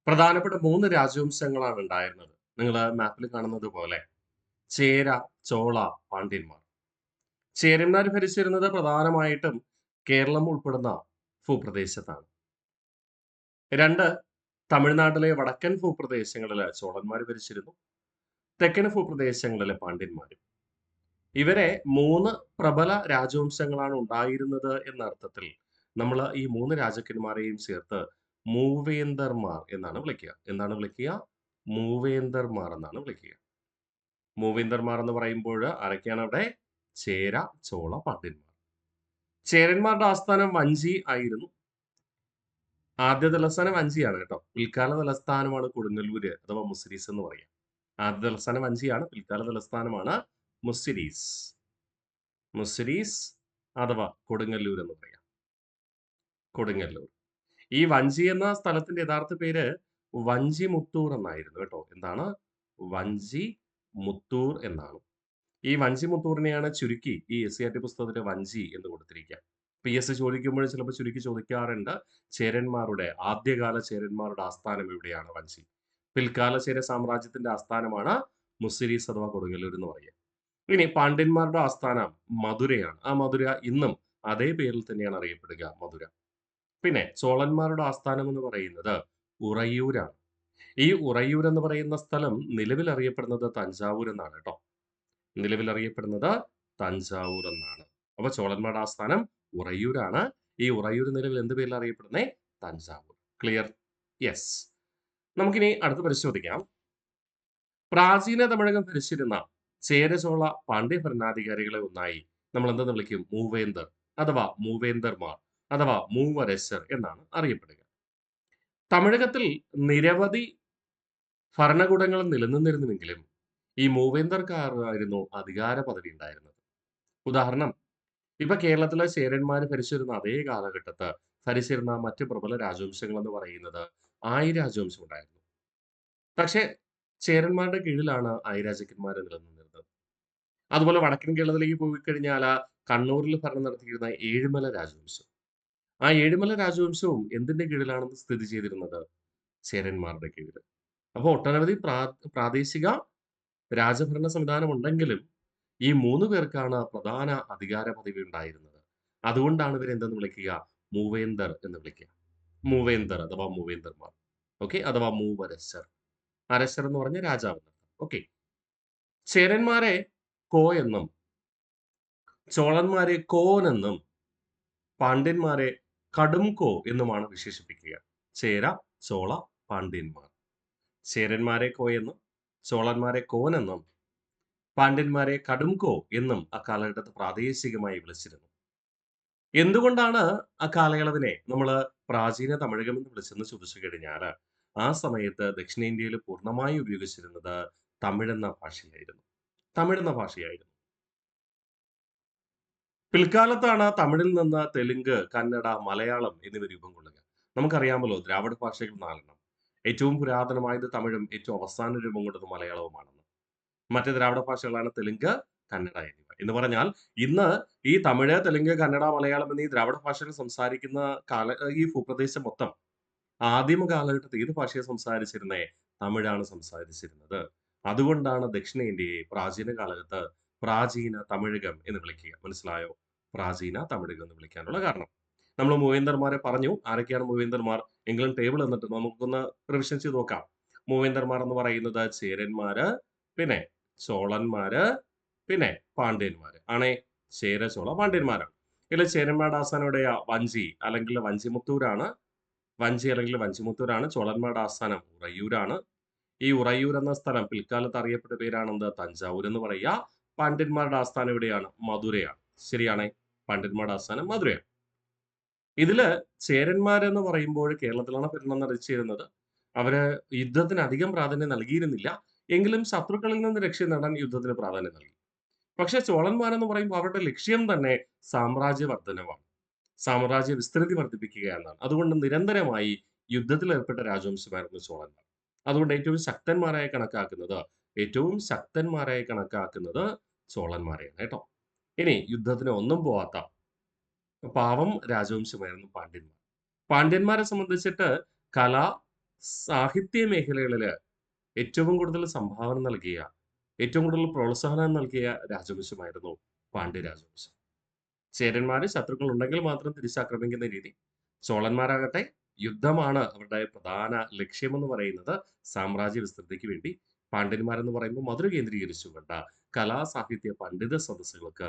പ്രധാനപ്പെട്ട 3 രാജവംശങ്ങളാണ് ഉണ്ടായിരുന്നത്. നിങ്ങൾ മാപ്പിൽ കാണുന്നത് പോലെ ചേര, ചോള, പാണ്ഡ്യന്മാർ. ചേരന്മാർ ഭരിച്ചിരുന്നത് പ്രധാനമായിട്ടും കേരളം ഉൾപ്പെടുന്ന ഭൂപ്രദേശത്താണ്. 2 തമിഴ്നാട്ടിലെ വടക്കൻ ഭൂപ്രദേശങ്ങളിൽ ചോളന്മാർ ഭരിച്ചിരുന്നു. തെക്കൻ ഭൂപ്രദേശങ്ങളിലെ പാണ്ഡ്യന്മാരും. ഇവരെ 3 പ്രബല രാജവംശങ്ങളാണ് ഉണ്ടായിരുന്നത് എന്ന അർത്ഥത്തിൽ നമ്മൾ ഈ 3 രാജാക്കന്മാരെയും ചേർത്ത് മൂവേന്തർമാർ എന്നാണ് വിളിക്കുക. എന്താണ് വിളിക്കുക? മൂവേന്തർമാർ എന്നാണ് വിളിക്കുക. മൂവേന്തർമാർ എന്ന് പറയുമ്പോൾ ആരൊക്കെയാണ് അവിടെ? ചേര, ചോള, പാണ്ഡ്യന്മാർ. ചേരന്മാരുടെ ആസ്ഥാനം വഞ്ചി ആയിരുന്നു. ആദ്യ തലസ്ഥാനം വഞ്ചിയാണ് കേട്ടോ. പിൽക്കാല തലസ്ഥാനമാണ് കൊടുങ്ങല്ലൂര് അഥവാ മുസിരീസ് എന്ന് പറയാം. ആദ്യ തലസ്ഥാനം വഞ്ചിയാണ്. പിൽക്കാല തലസ്ഥാനമാണ് മുസിരീസ്. മുസിരീസ് അഥവാ കൊടുങ്ങല്ലൂർ എന്ന് പറയാം. കൊടുങ്ങല്ലൂർ. ഈ വഞ്ചി എന്ന സ്ഥലത്തിന്റെ യഥാർത്ഥ പേര് വഞ്ചിമുത്തൂർ എന്നായിരുന്നു കേട്ടോ. എന്താണ്? വഞ്ചിമുത്തൂർ എന്നാണ്. ഈ വഞ്ചിമുത്തൂറിനെയാണ് ചുരുക്കി ഈ SCERT പുസ്തകത്തിലെ വഞ്ചി എന്ന് കൊടുത്തിരിക്കുക. PS ചോദിക്കുമ്പോൾ ചിലപ്പോൾ ചുരുക്കി ചോദിക്കാറുണ്ട്. ആദ്യകാല ചേരന്മാരുടെ ആസ്ഥാനം എവിടെയാണ്? വഞ്ചി. പിൽക്കാല ചേര സാമ്രാജ്യത്തിന്റെ ആസ്ഥാനമാണ് മുസിരീസ് അഥവാ കൊടുങ്ങല്ലൂർ എന്ന് പറയുക. ഇനി പാണ്ഡ്യന്മാരുടെ ആസ്ഥാനം മധുരയാണ്. ആ മധുര ഇന്നും അതേ പേരിൽ തന്നെയാണ് അറിയപ്പെടുക, മധുര. പിന്നെ ചോളന്മാരുടെ ആസ്ഥാനം എന്ന് പറയുന്നത് ഉറയൂരാണ്. ഈ ഉറയൂർ എന്ന് പറയുന്ന സ്ഥലം നിലവിൽ അറിയപ്പെടുന്നത് തഞ്ചാവൂർ എന്നാണ് കേട്ടോ. നിലവിൽ അറിയപ്പെടുന്നത് തഞ്ചാവൂർ എന്നാണ്. അപ്പൊ ചോളന്മാരുടെ ആസ്ഥാനം ഉറയൂരാണ്. ഈ ഉറയൂർ നിലവിൽ എന്ത് പേരിൽ അറിയപ്പെടുന്നേ? തഞ്ചാവൂർ. ക്ലിയർ? യെസ്. നമുക്കിനി അടുത്ത് പരിശോധിക്കാം. പ്രാചീന തമിഴകം ഭരിച്ചിരുന്ന ചേര, ചോള, പാണ്ഡ്യ ഭരണാധികാരികളെ ഒന്നായി നമ്മൾ എന്തെന്ന് വിളിക്കും? മൂവേന്തർ അഥവാ മൂവേന്തർമാർ അഥവാ മൂവരശർ എന്നാണ് അറിയപ്പെടുക. തമിഴകത്തിൽ നിരവധി ഭരണകൂടങ്ങൾ നിലനിന്നിരുന്നുവെങ്കിലും ഈ മൂവേന്തർക്കാരായിരുന്നു അധികാര പദവി ഉണ്ടായിരുന്നത്. ഉദാഹരണം, ഇപ്പൊ കേരളത്തിലെ ചേരന്മാര് ഭരിച്ചിരുന്ന അതേ കാലഘട്ടത്ത് ഭരിച്ചിരുന്ന മറ്റ് പ്രബല രാജവംശങ്ങൾ എന്ന് പറയുന്നത് ആയി രാജവംശം ഉണ്ടായിരുന്നു. പക്ഷേ ചേരന്മാരുടെ കീഴിലാണ് ആയി രാജാക്കന്മാര് നിലനിന്നിരുന്നത്. അതുപോലെ വടക്കൻ കേരളത്തിലേക്ക് പോയി കഴിഞ്ഞാൽ കണ്ണൂരിൽ ഭരണം നടത്തിയിരുന്ന ഏഴിമല രാജവംശം. ആ ഏഴിമല രാജവംശവും എന്തിന്റെ കീഴിലാണ് സ്ഥിതി ചെയ്തിരുന്നത്? ചേരന്മാരുടെ കീഴില്. അപ്പൊ ഒട്ടനവധി പ്രാദേശിക രാജഭരണ സംവിധാനം ഉണ്ടെങ്കിലും ഈ 3 പേർക്കാണ് പ്രധാന അധികാര പദവി ഉണ്ടായിരുന്നത്. അതുകൊണ്ടാണ് ഇവരെ എന്തെന്ന് വിളിക്കുക? മൂവേന്തർ എന്ന് വിളിക്കുക. മൂവേന്തർ അഥവാ മൂവേന്തർമാർ. ഓക്കെ. അഥവാ മൂവരശർ. അരശർ എന്ന് പറഞ്ഞ രാജാവ് എന്നർത്ഥം. ഓക്കെ. ചേരന്മാരെ കോ എന്നും ചോളന്മാരെ കോൻ എന്നും പാണ്ഡ്യന്മാരെ കടുംകോ എന്നുമാണ് വിശേഷിപ്പിക്കുക. ചേര, ചോള, പാണ്ഡ്യന്മാർ. ചേരന്മാരെ കോ എന്നും ചോളന്മാരെ കോൻ എന്നും പാണ്ഡ്യന്മാരെ കടുംകോ എന്നും അക്കാലഘട്ടത്ത് പ്രാദേശികമായി വിളിച്ചിരുന്നു. എന്തുകൊണ്ടാണ് ആ കാലയളവിനെ നമ്മള് പ്രാചീന തമിഴകം എന്ന് വിളിച്ചെന്ന് ചോദിച്ചു കഴിഞ്ഞാല്, ആ സമയത്ത് ദക്ഷിണേന്ത്യയിൽ പൂർണ്ണമായി ഉപയോഗിച്ചിരുന്നത് തമിഴെന്ന ഭാഷയായിരുന്നു. തമിഴെന്ന ഭാഷയായിരുന്നു. പിൽക്കാലത്താണ് തമിഴിൽ നിന്ന് തെലുങ്ക്, കന്നഡ, മലയാളം എന്നിവ രൂപം കൊള്ളുക. നമുക്കറിയാമല്ലോ ദ്രാവിഡ ഭാഷകൾ 4 എണ്ണം. ഏറ്റവും പുരാതനമായത് തമിഴും ഏറ്റവും അവസാന രൂപം കൊണ്ടത് മലയാളവുമാണെന്ന്. മറ്റ് ദ്രാവിഡ ഭാഷകളാണ് തെലുങ്ക്, കന്നഡ എന്നിവ. എന്ന് പറഞ്ഞാൽ ഇന്ന് ഈ തമിഴ്, തെലുങ്ക്, കന്നഡ, മലയാളം എന്നീ ദ്രാവിഡ ഭാഷകൾ സംസാരിക്കുന്ന ഈ ഭൂപ്രദേശം മൊത്തം ആദിമ കാലഘട്ടത്തിൽ ഏത് ഭാഷയാ സംസാരിച്ചിരുന്നേ? തമിഴാണ് സംസാരിച്ചിരുന്നത്. അതുകൊണ്ടാണ് ദക്ഷിണേന്ത്യയെ പ്രാചീന കാലത്ത് പ്രാചീന തമിഴകം എന്ന് വിളിക്കുക. മനസ്സിലായോ? പ്രാചീന തമിഴകം എന്ന് വിളിക്കാനുള്ള കാരണം. നമ്മൾ മൂവേന്തർമാരെ പറഞ്ഞു. ആരൊക്കെയാണ് മൂവേന്തർമാർ? എങ്കിലും ടേബിൾ തന്നിട്ട് നമുക്കൊന്ന് റിവിഷൻ ചെയ്ത് നോക്കാം. മൂവേന്തർമാർ എന്ന് പറയുന്നത് ചേരന്മാര്, പിന്നെ ചോളന്മാര്, പിന്നെ പാണ്ഡ്യന്മാര്. ആണേ? ചേര, ചോള, പാണ്ഡ്യന്മാരാണ്. ഇതില് ചേരന്മാരുടെ ആസ്ഥാനം എവിടെയാ? വഞ്ചി അല്ലെങ്കിൽ വഞ്ചിമുത്തൂരാണ്. വഞ്ചി അല്ലെങ്കിൽ വഞ്ചിമുത്തൂരാണ്. ചോളന്മാരുടെ ആസ്ഥാനം ഉറയൂരാണ്. ഈ ഉറയൂർ എന്ന സ്ഥലം പിൽക്കാലത്ത് അറിയപ്പെട്ട പേരാണെന്ത്? തഞ്ചാവൂർ എന്ന് പറയുക. പാണ്ഡ്യന്മാരുടെ ആസ്ഥാനം എവിടെയാണ്? മധുരയാണ്. ശരിയാണേ? പാണ്ഡ്യന്മാരുടെ ആസ്ഥാനം മധുരയാണ്. ഇതില് ചേരന്മാരെന്ന് പറയുമ്പോൾ കേരളത്തിലാണ് ഭരണം നടിച്ചിരുന്നത്. അവര് യുദ്ധത്തിന് അധികം പ്രാധാന്യം നൽകിയിരുന്നില്ല. എങ്കിലും ശത്രുക്കളിൽ നിന്ന് രക്ഷ നേടാൻ യുദ്ധത്തിന് പ്രാധാന്യം നൽകി. പക്ഷേ ചോളന്മാരെന്ന് പറയുമ്പോൾ അവരുടെ ലക്ഷ്യം തന്നെ സാമ്രാജ്യ വർദ്ധനവാണ്. സാമ്രാജ്യ വിസ്തൃതി വർദ്ധിപ്പിക്കുക എന്നാണ്. അതുകൊണ്ട് നിരന്തരമായി യുദ്ധത്തിൽ ഏർപ്പെട്ട രാജവംശമായിരുന്നു ചോളന്മാർ. അതുകൊണ്ട് ഏറ്റവും ശക്തന്മാരായി കണക്കാക്കുന്നത് ചോളന്മാരെയാണ് കേട്ടോ. ഇനി യുദ്ധത്തിന് ഒന്നും പോവാത്ത പാവം രാജവംശമായിരുന്നു പാണ്ഡ്യന്മാർ. പാണ്ഡ്യന്മാരെ സംബന്ധിച്ചിട്ട് കല, സാഹിത്യ മേഖലകളില് ഏറ്റവും കൂടുതൽ സംഭാവന നൽകിയ, ഏറ്റവും കൂടുതൽ പ്രോത്സാഹനം നൽകിയ രാജവംശമായിരുന്നു പാണ്ഡ്യ രാജവംശം. ചേരന്മാര് ശത്രുക്കൾ ഉണ്ടെങ്കിൽ മാത്രം തിരിച്ചാക്രമിക്കുന്ന രീതി. ചോളന്മാരാകട്ടെ യുദ്ധമാണ് അവരുടെ പ്രധാന ലക്ഷ്യമെന്ന് പറയുന്നത് സാമ്രാജ്യ വിസ്തൃതിക്ക് വേണ്ടി. പാണ്ഡ്യന്മാരെന്ന് പറയുമ്പോൾ മധുര കേന്ദ്രീകരിച്ചുകൊണ്ട് കലാ, സാഹിത്യ, പണ്ഡിത സദസ്സുകൾക്ക്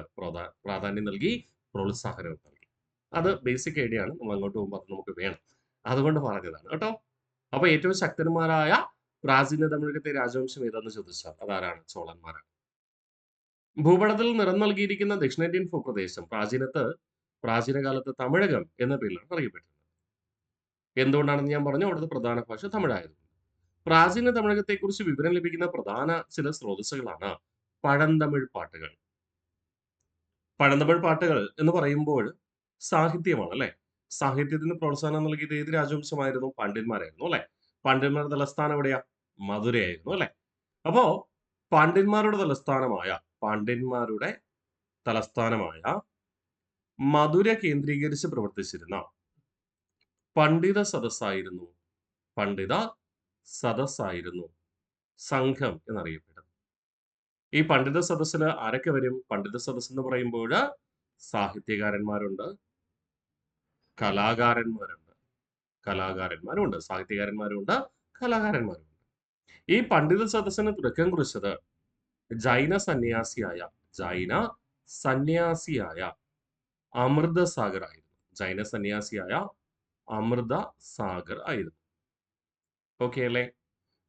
പ്രാധാന്യം നൽകി, പ്രോത്സാഹനവും നൽകി. അത് ബേസിക് ഐഡിയ ആണ്. നമ്മൾ അങ്ങോട്ട് പോകുമ്പോൾ അത് നമുക്ക് വേണം. അതുകൊണ്ട് പറഞ്ഞതാണ് കേട്ടോ. അപ്പൊ ഏറ്റവും ശക്തന്മാരായ പ്രാചീന തമിഴകത്തെ രാജവംശം ഏതാന്ന് ചോദിച്ചാൽ അതാരാണ്? ചോളന്മാരാണ്. ഭൂപടത്തിൽ നിറം നൽകിയിരിക്കുന്ന ദക്ഷിണേന്ത്യൻ ഭൂപ്രദേശം പ്രാചീന കാലത്ത് തമിഴകം എന്ന പേരിലാണ് അറിയപ്പെട്ടിരുന്നത്. എന്തുകൊണ്ടാണെന്ന് ഞാൻ പറഞ്ഞു. അവിടുത്തെ പ്രധാന ഭാഷ തമിഴായിരുന്നു. പ്രാചീന തമിഴകത്തെക്കുറിച്ച് വിവരം ലഭിക്കുന്ന പ്രധാന ചില സ്രോതസ്സുകളാണ് പഴന്തമിഴ് പാട്ടുകൾ. പഴന്തമിഴ് പാട്ടുകൾ എന്ന് പറയുമ്പോൾ സാഹിത്യമാണ് അല്ലെ? സാഹിത്യത്തിന് പ്രോത്സാഹനം നൽകിയത് ഏത് രാജവംശമായിരുന്നു? പാണ്ഡ്യന്മാരായിരുന്നു അല്ലെ? പാണ്ഡ്യന്മാരുടെ തലസ്ഥാനം എവിടെയാ? മധുരയായിരുന്നു അല്ലെ? അപ്പോ പാണ്ഡ്യന്മാരുടെ തലസ്ഥാനമായ പാണ്ഡ്യന്മാരുടെ തലസ്ഥാനമായ മധുര കേന്ദ്രീകരിച്ച് പ്രവർത്തിച്ചിരുന്ന പണ്ഡിത സദസ്സായിരുന്നു പണ്ഡിത സദസ്സായിരുന്നു സംഘം എന്നറിയപ്പെടുന്നത്. ഈ പണ്ഡിത സദസ്സില് ആരൊക്കെ വരും? പണ്ഡിത സദസ്സ് എന്ന് പറയുമ്പോൾ സാഹിത്യകാരന്മാരുണ്ട്, കലാകാരന്മാരുണ്ട്, കലാകാരന്മാരുണ്ട്, സാഹിത്യകാരന്മാരുണ്ട്, കലാകാരന്മാരുണ്ട്. ഈ പണ്ഡിത സദസ്സിന് തുടക്കം കുറിച്ചത് ജൈന സന്യാസിയായ ജൈന സന്യാസിയായ അമൃതസാഗർ ആയിരുന്നു. ജൈന സന്യാസിയായ അമൃതസാഗർ ആയിരുന്നു. ഓക്കെ അല്ലേ?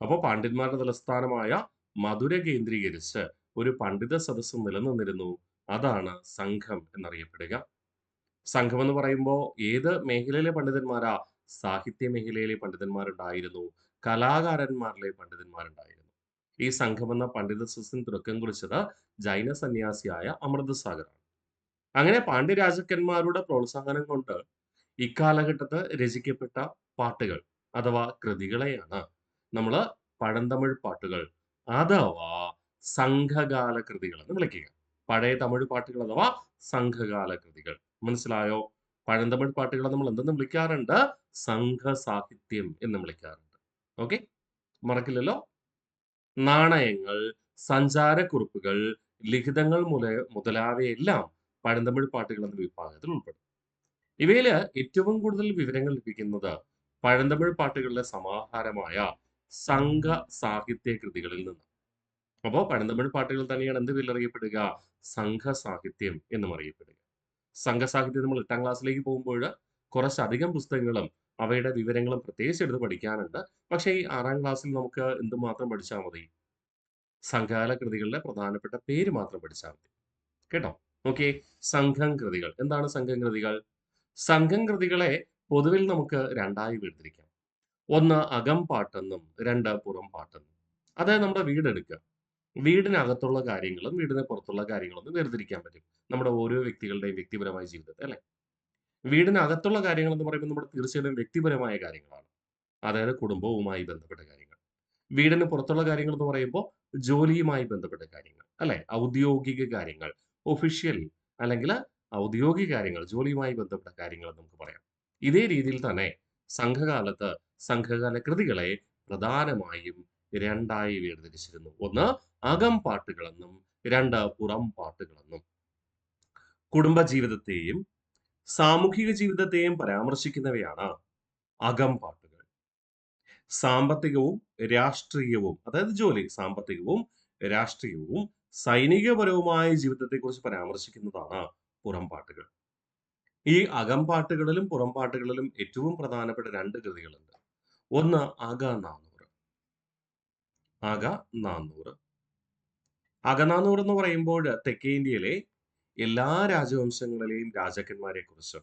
അപ്പോൾ പാണ്ഡ്യന്മാരുടെ തലസ്ഥാനമായ മധുര കേന്ദ്രീകരിച്ച് ഒരു പണ്ഡിത സദസ്സ് നിലനിന്നിരുന്നു. അതാണ് സംഘം എന്നറിയപ്പെടുക. സംഘം എന്ന് പറയുമ്പോൾ ഏത് മേഖലയിലെ പണ്ഡിതന്മാരാ? സാഹിത്യ മേഖലയിലെ പണ്ഡിതന്മാരുണ്ടായിരുന്നു, കലാകാരന്മാരിലെ പണ്ഡിതന്മാരുണ്ടായിരുന്നു. ഈ സംഘം എന്ന പണ്ഡിത സദസ്സിന് തുടക്കം കുറിച്ചത് ജൈന സന്യാസിയായ അമൃതസാഗറാണ്. അങ്ങനെ പാണ്ഡ്യ രാജാക്കന്മാരുടെ പ്രോത്സാഹനം കൊണ്ട് ഇക്കാലഘട്ടത്ത് രചിക്കപ്പെട്ട പാട്ടുകൾ അഥവാ കൃതികളെയാണ് നമ്മള് പഴന്തമിഴ് പാട്ടുകൾ അഥവാ സംഘകാല കൃതികൾ എന്ന് വിളിക്കുക. പഴയ തമിഴ് പാട്ടുകൾ അഥവാ സംഘകാല കൃതികൾ. മനസ്സിലായോ? പഴന്തമിഴ് പാട്ടുകളെ നമ്മൾ എന്തെന്ന് വിളിക്കാറുണ്ട്? സംഘ സാഹിത്യം എന്ന് വിളിക്കാറുണ്ട്. ഓക്കെ, മറക്കില്ലല്ലോ. നാണയങ്ങൾ, സഞ്ചാരക്കുറിപ്പുകൾ, ലിഖിതങ്ങൾ മുതലായവയെല്ലാം പഴന്തമിഴ് പാട്ടുകൾ എന്ന വിഭാഗത്തിൽ ഉൾപ്പെടും. ഇവയില് ഏറ്റവും കൂടുതൽ വിവരങ്ങൾ ലഭിക്കുന്നത് പഴന്തമിഴ് പാട്ടുകളുടെ സമാഹാരമായ സംഘ സാഹിത്യ കൃതികളിൽ നിന്ന്. അപ്പോൾ പഴന്തമിഴ് പാട്ടുകൾ തന്നെയാണ് എന്ത് പേരിലറിയപ്പെടുക? സംഘ സാഹിത്യം എന്നും അറിയപ്പെടുക. സംഘസാഹിത്യം നമ്മൾ 8ാം ക്ലാസ്സിലേക്ക് പോകുമ്പോൾ കുറച്ചധികം പുസ്തകങ്ങളും അവയുടെ വിവരങ്ങളും പ്രത്യേകിച്ച് എടുത്ത് പഠിക്കാനുണ്ട്. പക്ഷേ ഈ 6ാം ക്ലാസ്സിൽ നമുക്ക് എന്ത് മാത്രം പഠിച്ചാൽ മതി? സംഘകാല കൃതികളുടെ പ്രധാനപ്പെട്ട പേര് മാത്രം പഠിച്ചാൽ മതി. കേട്ടോ? ഓക്കെ. സംഘം കൃതികൾ. എന്താണ് സംഘം കൃതികൾ? സംഘം കൃതികളെ പൊതുവിൽ നമുക്ക് രണ്ടായി വേർതിരിക്കാം. ഒന്ന് അകം പാട്ടെന്നും 2 പുറം പാട്ടെന്നും. അതായത് നമ്മുടെ വീടെടുക്കുക. വീടിനകത്തുള്ള കാര്യങ്ങളും വീടിന് പുറത്തുള്ള കാര്യങ്ങളും വേർതിരിക്കാൻ പറ്റും. നമ്മുടെ ഓരോ വ്യക്തികളുടെയും വ്യക്തിപരമായ ജീവിതത്തെ അല്ലെ. വീടിനകത്തുള്ള കാര്യങ്ങൾ എന്ന് പറയുമ്പോൾ നമ്മുടെ തീർച്ചയായിട്ടും വ്യക്തിപരമായ കാര്യങ്ങളാണ്. അതായത് കുടുംബവുമായി ബന്ധപ്പെട്ട കാര്യങ്ങൾ. വീടിന് പുറത്തുള്ള കാര്യങ്ങൾ എന്ന് പറയുമ്പോൾ ജോലിയുമായി ബന്ധപ്പെട്ട കാര്യങ്ങൾ അല്ലെ. ഔദ്യോഗിക കാര്യങ്ങൾ, ഒഫീഷ്യൽ അല്ലെങ്കിൽ ഔദ്യോഗിക കാര്യങ്ങൾ, ജോലിയുമായി ബന്ധപ്പെട്ട കാര്യങ്ങൾ എന്ന് നമുക്ക് പറയാം. ഇതേ രീതിയിൽ തന്നെ സംഘകാലത്ത് സംഘകാല കൃതികളെ പ്രധാനമായും രണ്ടായി വേർതിരിച്ചിരുന്നു. ഒന്ന് അകം പാട്ടുകളെന്നും 2 പുറം പാട്ടുകളെന്നും. കുടുംബ ജീവിതത്തെയും സാമൂഹിക ജീവിതത്തെയും പരാമർശിക്കുന്നവയാണ് അകം പാട്ടുകൾ. സാമ്പത്തികവും രാഷ്ട്രീയവും അതായത് ജോലി, സാമ്പത്തികവും രാഷ്ട്രീയവും സൈനികപരവുമായ ജീവിതത്തെക്കുറിച്ച് പരാമർശിക്കുന്നതാണ് പുറം പാട്ടുകൾ. ഈ അകം പാട്ടുകളിലും പുറം പാട്ടുകളിലും ഏറ്റവും പ്രധാനപ്പെട്ട 2 കൃതികളുണ്ട്. ഒന്ന് അകനാനൂറ്. അകനാനൂറ്. അകനാനൂറ് എന്ന് പറയുമ്പോൾ തെക്കേ ഇന്ത്യയിലെ എല്ലാ രാജവംശങ്ങളിലെയും രാജാക്കന്മാരെ കുറിച്ച്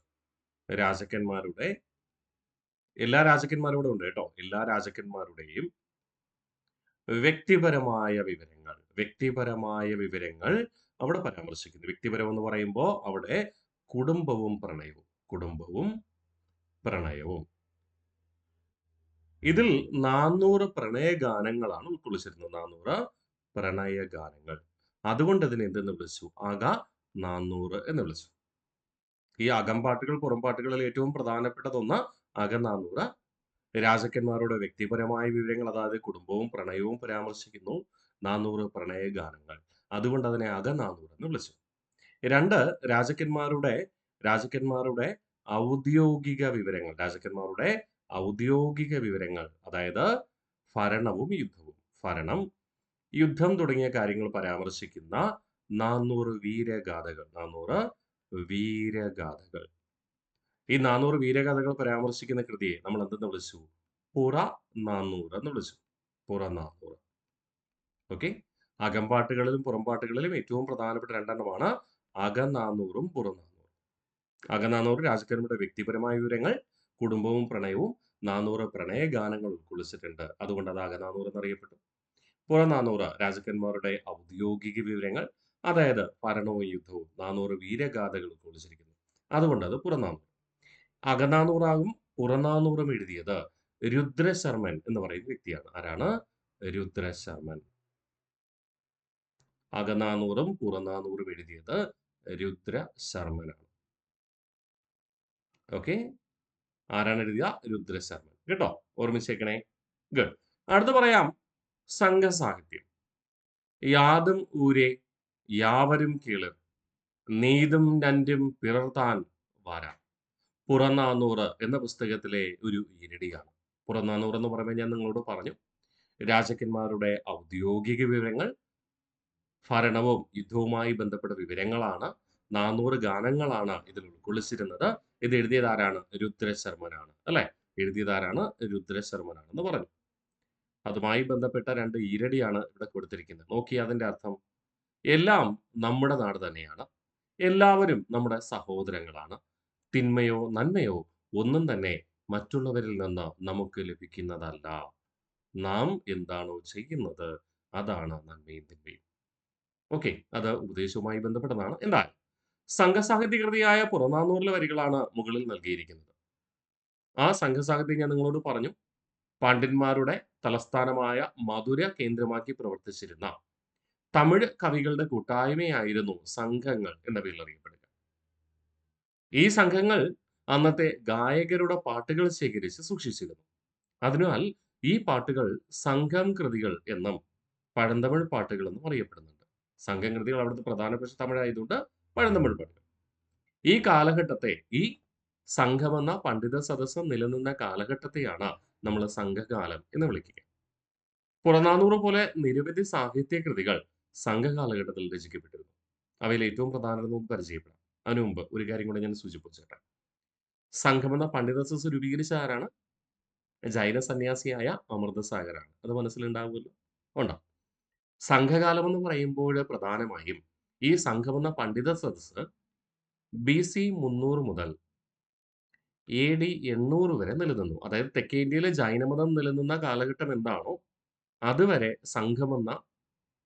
രാജാക്കന്മാരുടെ എല്ലാ രാജാക്കന്മാരോടും ഉണ്ട് കേട്ടോ. എല്ലാ രാജാക്കന്മാരുടെയും വ്യക്തിപരമായ വിവരങ്ങൾ അവിടെ പരാമർശിക്കുന്നു. വ്യക്തിപരം എന്ന് പറയുമ്പോൾ അവിടെ കുടുംബവും പ്രണയവും. ഇതിൽ 400 പ്രണയഗാനങ്ങളാണ് ഉൾക്കൊള്ളിച്ചിരുന്നത്. 400 പ്രണയഗാനങ്ങൾ. അതുകൊണ്ട് ഇതിനെ എന്തെന്ന് വിളിച്ചു? അകനാനൂറ് എന്ന് വിളിച്ചു. ഈ അകംപാട്ടുകൾ പുറംപാട്ടുകളിൽ ഏറ്റവും പ്രധാനപ്പെട്ടതൊന്ന് അകനാനൂറ്. രാജാക്കന്മാരുടെ വ്യക്തിപരമായ വിവരങ്ങൾ അതായത് കുടുംബവും പ്രണയവും പരാമർശിക്കുന്നു. 400 പ്രണയഗാനങ്ങൾ. അതുകൊണ്ട് അതിനെ അകനാനൂറ് എന്ന് വിളിച്ചു. 2 രാജാക്കന്മാരുടെ ഔദ്യോഗിക വിവരങ്ങൾ അതായത് ഭരണവും യുദ്ധവും. ഭരണം, യുദ്ധം തുടങ്ങിയ കാര്യങ്ങൾ പരാമർശിക്കുന്ന 400 വീരഗാഥകൾ. 400 വീരഗാഥകൾ. ഈ 400 വീരഗാഥകൾ പരാമർശിക്കുന്ന കൃതിയെ നമ്മൾ എന്തെന്ന് വിളിച്ചു? പുറനാനൂറ് എന്ന് വിളിച്ചു. പുറനാനൂറ്. ഓക്കെ. അകംപാട്ടുകളിലും പുറംപാട്ടുകളിലും ഏറ്റവും പ്രധാനപ്പെട്ട 2 എണ്ണമാണ് അകനാനൂറും പുറനാനൂറും. അകനാനൂറ് രാജാക്കന്മാരുടെ വ്യക്തിപരമായ വിവരങ്ങൾ, കുടുംബവും പ്രണയവും 400 പ്രണയഗാനങ്ങൾ ഉൾക്കൊള്ളിച്ചിട്ടുണ്ട്. അതുകൊണ്ട് അത് അകനാനൂറ് എന്നറിയപ്പെട്ടു. പുറനാനൂറ് രാജാക്കന്മാരുടെ ഔദ്യോഗിക വിവരങ്ങൾ അതായത് ഭരണവും യുദ്ധവും 400 വീരഗാഥകൾ ഉൾക്കൊള്ളിച്ചിരിക്കുന്നു. അതുകൊണ്ട് അത് പുറനാനൂറ്. അകനാനൂറാകും പുറനാനൂറും എഴുതിയത് രുദ്രശർമ്മൻ എന്ന് പറയുന്ന വ്യക്തിയാണ്. ആരാണ്? രുദ്രശർമ്മൻ. അകനാനൂറും പുറനാനൂറും എഴുതിയത് രുദ്രശർമ്മനാണ്. ഓക്കെ. ആരാണ് എഴുതിയ? രുദ്രശർമ്മൻ. കേട്ടോ? ഓർമ്മിച്ചേക്കണേ. ഗുഡ്. അടുത്ത് പറയാം സംഘസാഹിത്യം. യാതും ഊരേ യാവരും കേളിർ നീതും നന്റും പിറർതാൻ വാരാം. പുറനാനൂറ് എന്ന പുസ്തകത്തിലെ ഒരു ഈരടിയാണ്. പുറനാനൂറ് എന്ന് പറയുമ്പോൾ ഞാൻ നിങ്ങളോട് പറഞ്ഞു, രാജാക്കന്മാരുടെ ഔദ്യോഗിക വിവരങ്ങൾ, ഭരണവും യുദ്ധവുമായി ബന്ധപ്പെട്ട വിവരങ്ങളാണ്. 400 ഗാനങ്ങളാണ് ഇതിൽ ഉൾക്കൊള്ളിച്ചിരുന്നത്. ഇത് എഴുതിയതാരാണ്? രുദ്രശർമ്മനാണ്. അല്ലെ? എഴുതിയതാരാണ്? രുദ്രശർമ്മനാണെന്ന് പറഞ്ഞു. അതുമായി ബന്ധപ്പെട്ട 2 ഈരടിയാണ് ഇവിടെ കൊടുത്തിരിക്കുന്നത്. നോക്കി അതിന്റെ അർത്ഥം. എല്ലാം നമ്മുടെ നാട് തന്നെയാണ്. എല്ലാവരും നമ്മുടെ സഹോദരങ്ങളാണ്. തിന്മയോ നന്മയോ ഒന്നും തന്നെ മറ്റുള്ളവരിൽ നിന്ന് നമുക്ക് ലഭിക്കുന്നതല്ല. നാം എന്താണോ ചെയ്യുന്നത് അതാണ് നന്മയും തിന്മയും. ഓക്കെ. അത് ഉപദേശവുമായി ബന്ധപ്പെട്ടതാണ്. എന്തായാലും സംഘസാഹിത്യകൃതിയായ പുറനാനൂറിലെ വരികളാണ് മുകളിൽ നൽകിയിരിക്കുന്നത്. ആ സംഘസാഹിത്യം ഞാൻ നിങ്ങളോട് പറഞ്ഞു. പാണ്ഡ്യന്മാരുടെ തലസ്ഥാനമായ മധുര കേന്ദ്രമാക്കി പ്രവർത്തിച്ചിരുന്ന തമിഴ് കവികളുടെ കൂട്ടായ്മയായിരുന്നു സംഘങ്ങൾ എന്ന പേരിൽ അറിയപ്പെടുക. ഈ സംഘങ്ങൾ അന്നത്തെ ഗായകരുടെ പാട്ടുകൾ ശേഖരിച്ച് സൂക്ഷിച്ചിരുന്നു. അതിനാൽ ഈ പാട്ടുകൾ സംഘം കൃതികൾ എന്നും പഴന്തമിഴ് പാട്ടുകൾ എന്നും അറിയപ്പെടുന്നുണ്ട്. സംഘം കൃതികൾ അവിടുത്തെ പ്രധാനപ്പെട്ട തമിഴായതുകൊണ്ട് പഴന്തമിഴ് പാട്ടുകൾ. ഈ കാലഘട്ടത്തെ ഈ സംഘമെന്ന പണ്ഡിത സദസ്സ് നിലനിന്ന കാലഘട്ടത്തെയാണ് നമ്മൾ സംഘകാലം എന്ന് വിളിക്കുക. പുറനാനൂറ് പോലെ നിരവധി സാഹിത്യ കൃതികൾ സംഘകാലഘട്ടത്തിൽ രചിക്കപ്പെട്ടിരുന്നു. അവയിൽ ഏറ്റവും പ്രധാനപ്പെട്ടത് നമുക്ക് പരിചയപ്പെടാം. അതിനു മുമ്പ് ഒരു കാര്യം കൂടെ ഞാൻ സൂചിപ്പിച്ചേട്ടെ. സംഘമെന്ന പണ്ഡിത സദസ്സ് രൂപീകരിച്ച ആരാണ്? ജൈന സന്യാസിയായ അമൃതസാഗറാണ്. അത് മനസ്സിലുണ്ടാവുമല്ലോ? ഉണ്ടാവും. സംഘകാലം എന്ന് പറയുമ്പോൾ പ്രധാനമായും ഈ സംഘമെന്ന പണ്ഡിത സദസ്സ് BC 300 മുതൽ AD 800 വരെ നിലനിന്നു. അതായത് തെക്കേ ഇന്ത്യയിലെ ജൈനമതം നിലനിന്ന കാലഘട്ടം എന്താണോ അതുവരെ സംഘമെന്ന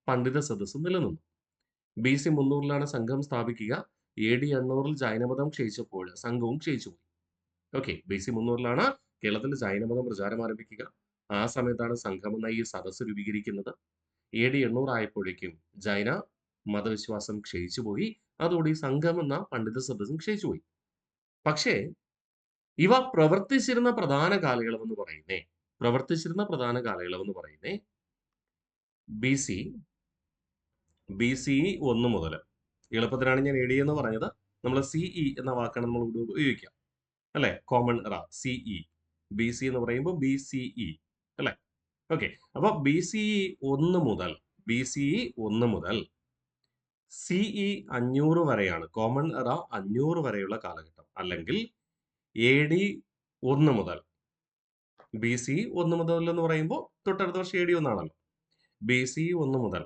പണ്ഡിത സദസ്സ് നിലനിന്നു. BC 300 സംഘം സ്ഥാപിക്കുക. AD 800 ജൈനമതം ക്ഷയിച്ചപ്പോൾ സംഘവും ക്ഷയിച്ചുപോയി. ഓക്കെ, BC 300 കേരളത്തിൽ ജൈനമതം പ്രചാരം ആരംഭിക്കുക. ആ സമയത്താണ് സംഘം എന്ന ഈ സദസ്സ് രൂപീകരിക്കുന്നത്. AD 800 ആയപ്പോഴേക്കും ജൈന മതവിശ്വാസം ക്ഷയിച്ചുപോയി. അതോടെ ഈ സംഘം എന്ന പണ്ഡിത സദസ്സും ക്ഷയിച്ചുപോയി. പക്ഷേ ഇവ പ്രവർത്തിച്ചിരുന്ന പ്രധാന കാലയളവ് എന്ന് പറയുന്നേ BC 1 മുതൽ, എളുപ്പത്തിനാണ് ഞാൻ AD എന്ന് പറഞ്ഞത്. നമ്മൾ CE എന്ന വാക്കാണ് നമ്മൾ ഇവിടെ ഉപയോഗിക്കുക, അല്ലെ? കോമൺ എറ CE. BC എന്ന് പറയുമ്പോൾ BCE, അല്ലെ? ഓക്കെ, അപ്പൊ BCE 1 മുതൽ CE 500 വരെയാണ്, കോമൺ എറ 500 വരെയുള്ള കാലഘട്ടം. അല്ലെങ്കിൽ AD 1 മുതൽ, BC 1 മുതൽ എന്ന് പറയുമ്പോൾ തൊട്ടടുത്ത വർഷം AD 1 ആണല്ലോ. BC 1 മുതൽ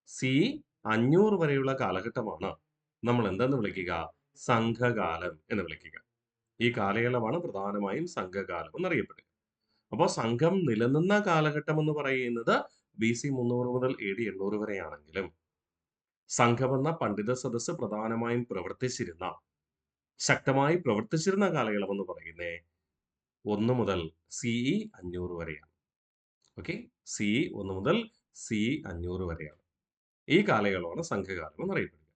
CE 500 വരെയുള്ള കാലഘട്ടമാണ് നമ്മൾ എന്തെന്ന് വിളിക്കുക? സംഘകാലം എന്ന് വിളിക്കുക. ഈ കാലയളവാണ് പ്രധാനമായും സംഘകാലം എന്നറിയപ്പെടുക. അപ്പോൾ സംഘം നിലനിന്ന കാലഘട്ടം എന്ന് പറയുന്നത് BC 300 മുതൽ AD 800 വരെയാണെങ്കിലും സംഘമെന്ന പണ്ഡിത സദസ്സ് പ്രധാനമായും ശക്തമായി പ്രവർത്തിച്ചിരുന്ന കാലയളവ് എന്ന് പറയുന്നത് 1 മുതൽ CE 500 വരെയാണ്. ഓക്കെ, CE 1 മുതൽ CE 500 വരെയാണ്. ഈ കാലയളവാണ് സംഘകാലം എന്നറിയപ്പെടുക.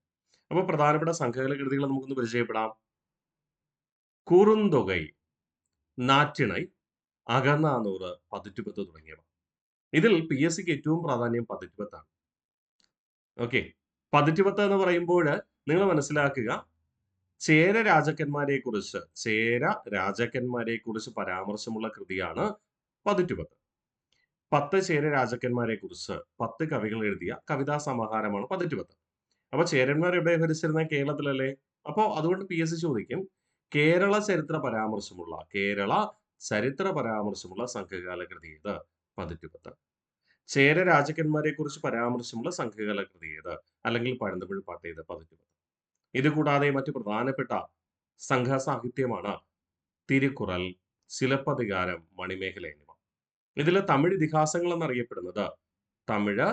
അപ്പോൾ പ്രധാനപ്പെട്ട സംഘകാല കൃതികൾ നമുക്കൊന്ന് പരിചയപ്പെടാം. കുറുന്തൊകൈ, നാറ്റിണൈ, അകനാനൂറ്, പതിറ്റുപത്ത് തുടങ്ങിയവ. ഇതിൽ PSCക്ക് ഏറ്റവും പ്രാധാന്യം പതിറ്റുപത്താണ്. ഓക്കെ, പതിറ്റുപത്ത് എന്ന് പറയുമ്പോൾ നിങ്ങൾ മനസ്സിലാക്കുക, ചേര രാജാക്കന്മാരെ കുറിച്ച് പരാമർശമുള്ള കൃതിയാണ് പതിറ്റുപത്ത്. 10 ചേര രാജാക്കന്മാരെ കുറിച്ച് 10 കവികൾ എഴുതിയ കവിതാ സമാഹാരമാണ് പതിറ്റുപത്ത്. അപ്പൊ ചേരന്മാർ എവിടെ ഭരിച്ചിരുന്ന? കേരളത്തിലല്ലേ? അപ്പോ അതുകൊണ്ട് PSC ചോദിക്കും, കേരള ചരിത്ര പരാമർശമുള്ള സംഘകാല കൃതി ഏത്? പതിറ്റുപത്ത്. ചേര രാജാക്കന്മാരെ കുറിച്ച് പരാമർശമുള്ള സംഘകാല കൃതി ഏത്? അല്ലെങ്കിൽ പഴന്തമിഴ് പാട്ട് ഏത്? പതിറ്റുപത്ത്. ഇത് കൂടാതെ മറ്റു പ്രധാനപ്പെട്ട സംഘസാഹിത്യമാണ് തിരുക്കുറൽ, സിലപ്പതികാരം, മണിമേഖല എന്നിവ. ഇതിലെ തമിഴ് ഇതിഹാസങ്ങൾ എന്നറിയപ്പെടുന്നത് തമിഴ്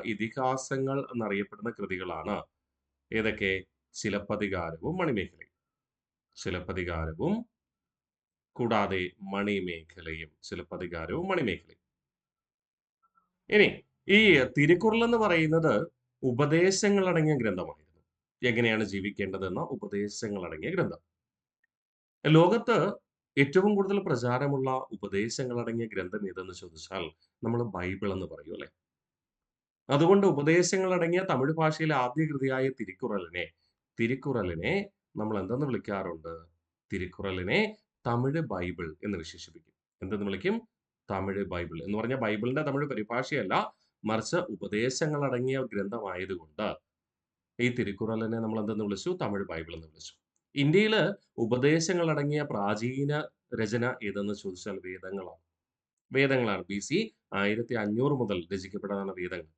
ഇതിഹാസങ്ങൾ എന്നറിയപ്പെടുന്ന കൃതികളാണ് ഏതൊക്കെ? സിലപ്പതികാരവും മണിമേഖലയും. കൂടാതെ മണിമേഖലയും. ഇനി ഈ തിരുക്കുറൽ എന്ന് പറയുന്നത് ഉപദേശങ്ങൾ അടങ്ങിയ ഗ്രന്ഥമായിരുന്നു. എങ്ങനെയാണ് ജീവിക്കേണ്ടതെന്ന ഉപദേശങ്ങൾ അടങ്ങിയ ഗ്രന്ഥം. ലോകത്ത് ഏറ്റവും കൂടുതൽ പ്രചാരമുള്ള ഉപദേശങ്ങൾ അടങ്ങിയ ഗ്രന്ഥം ഏതെന്ന് ചോദിച്ചാൽ നമ്മൾ ബൈബിൾ എന്ന് പറയും, അല്ലെ? അതുകൊണ്ട് ഉപദേശങ്ങൾ അടങ്ങിയ തമിഴ് ഭാഷയിലെ ആദ്യ കൃതിയായ തിരുക്കുറലിനെ നമ്മൾ എന്തെന്ന് വിളിക്കാറുണ്ട്? തിരുക്കുറലിനെ തമിഴ് ബൈബിൾ എന്ന് വിശേഷിപ്പിക്കും. എന്തെന്ന് വിളിക്കും? തമിഴ് ബൈബിൾ എന്ന് പറഞ്ഞാൽ ബൈബിളിന്റെ തമിഴ് പരിഭാഷയല്ല, മറിച്ച് ഉപദേശങ്ങൾ അടങ്ങിയ ഗ്രന്ഥമായതുകൊണ്ട് ഈ തിരുക്കുറലിനെ നമ്മൾ എന്തെന്ന് വിളിച്ചു? തമിഴ് ബൈബിൾ എന്ന് വിളിച്ചു. ഇന്ത്യയിൽ ഉപദേശങ്ങൾ അടങ്ങിയ പ്രാചീന രചന ഏതെന്ന് ചോദിച്ചാൽ വേദങ്ങളാണ്. BC 1500 മുതൽ രചിക്കപ്പെട്ടതാണ് വേദങ്ങൾ.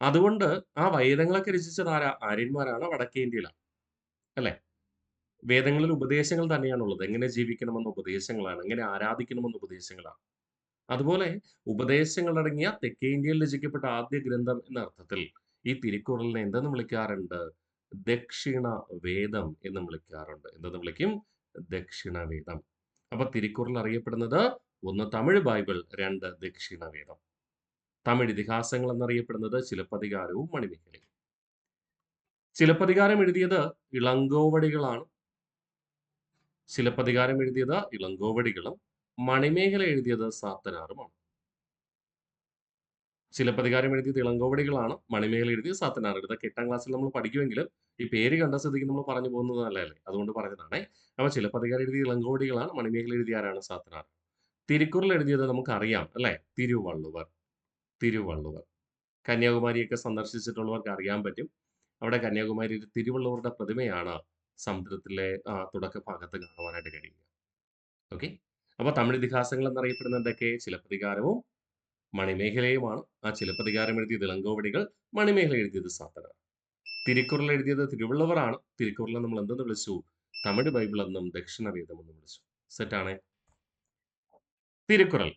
അതുകൊണ്ട് ആ വേദങ്ങളൊക്കെ രചിച്ചത് ആര്യന്മാരാണ്, വടക്കേ ഇന്ത്യയിലാണ്, അല്ലെ? വേദങ്ങളിൽ ഉപദേശങ്ങൾ തന്നെയാണുള്ളത്. എങ്ങനെ ജീവിക്കണമെന്ന ഉപദേശങ്ങളാണ്, എങ്ങനെ ആരാധിക്കണമെന്ന ഉപദേശങ്ങളാണ്. അതുപോലെ ഉപദേശങ്ങൾ അടങ്ങിയ തെക്കേ ഇന്ത്യയിൽ രചിക്കപ്പെട്ട ആദ്യ ഗ്രന്ഥം എന്ന അർത്ഥത്തിൽ ഈ തിരുക്കുറളിനെ എന്തെന്ന് വിളിക്കാറുണ്ട്? ദക്ഷിണ വേദം എന്ന് വിളിക്കാറുണ്ട്. എന്തെന്ന് വിളിക്കും? ദക്ഷിണ വേദം. അപ്പൊ തിരുക്കുറൾ അറിയപ്പെടുന്നത് 1 തമിഴ് ബൈബിൾ, 2 ദക്ഷിണ വേദം. തമിഴ് ഇതിഹാസങ്ങൾ എന്നറിയപ്പെടുന്നത് ചിലപ്പതികാരവും മണിമേഖലയും. ചിലപ്പതികാരം എഴുതിയത് ഇളങ്കോവടികളാണ്. ചിലപ്പതികാരം എഴുതിയത് ഇളങ്കോവടികളും മണിമേഖല എഴുതിയത് സാത്തനാറുമാണ്. ചിലപ്പതികാരം എഴുതിയത് ഇളങ്കോവടികളാണ്, മണിമേഖല എഴുതിയത് സാത്തനാർ. ഇതൊക്കെ 8ാം ക്ലാസ്സിൽ നമ്മൾ പഠിക്കുമെങ്കിലും ഈ പേര് കണ്ട സ്ഥിതിക്ക് നമ്മൾ പറഞ്ഞു പോകുന്നത് നല്ലതല്ലേ, അതുകൊണ്ട് പറഞ്ഞതാണേ. അപ്പോൾ ചിലപ്പതികാരം എഴുതിയത് ഇളങ്കോവടികളാണ്, മണിമേഖല എഴുതിയ ആരാണ്? സാത്തനാർ. തിരുക്കുറൾ എഴുതിയത് നമുക്കറിയാം അല്ലേ? തിരുവള്ളുവർ. തിരുവള്ളുവർ. കന്യാകുമാരിയൊക്കെ സന്ദർശിച്ചിട്ടുള്ളവർക്ക് അറിയാൻ പറ്റും. അവിടെ കന്യാകുമാരിയിൽ തിരുവള്ളുവരുടെ പ്രതിമയാണ് സമുദ്രത്തിലെ തുടക്ക ഭാഗത്ത് കാണുവാനായിട്ട് കഴിയുക. ഓക്കെ. അപ്പൊ തമിഴ് ഇതിഹാസങ്ങൾ എന്നറിയപ്പെടുന്ന എന്തൊക്കെ? ചിലപ്പതികാരവും മണിമേഖലയുമാണ്. ആ ചിലപ്പതികാരം എഴുതിയത് ഇളങ്കോവടികൾ, മണിമേഖല എഴുതിയത് സാത്തനാർ. തിരുക്കുറൾ എഴുതിയത് തിരുവള്ളുവറാണ്. തിരുക്കുറളിനെ നമ്മൾ എന്തെന്ന് വിളിച്ചു? തമിഴ് ബൈബിൾ എന്നും ദക്ഷിണവേദം എന്നും വിളിച്ചു. സെറ്റാണ്. തിരുക്കുറൾ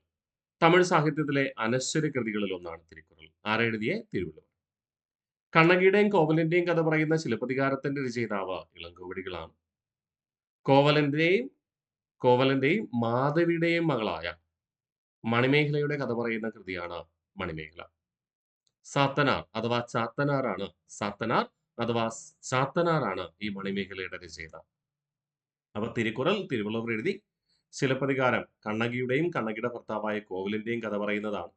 തമിഴ് സാഹിത്യത്തിലെ അനശ്വര കൃതികളിൽ ഒന്നാണ് തിരുക്കുറൾ. ആരെഴുതിയേ? തിരുവള്ളുവർ. കണ്ണകിയുടെയും കോവലന്റെയും കഥ പറയുന്ന ചിലപ്പതികാരത്തിന്റെ രചയിതാവ് ഇളങ്കോവടികളാണ്. കോവലന്റെയും മാധവിയുടെയും മകളായ മണിമേഖലയുടെ കഥ പറയുന്ന കൃതിയാണ് മണിമേഖല. സാത്തനാർ അഥവാ ചാത്തനാറാണ് ഈ മണിമേഖലയുടെ രചയിതാവ്. അപ്പൊ തിരുക്കുറൾ തിരുവള്ളുവർ എഴുതി. ചിലപ്പതികാരം കണ്ണകിയുടെയും കണ്ണകിയുടെ ഭർത്താവായ കോവലന്റെയും കഥ പറയുന്നതാണ്.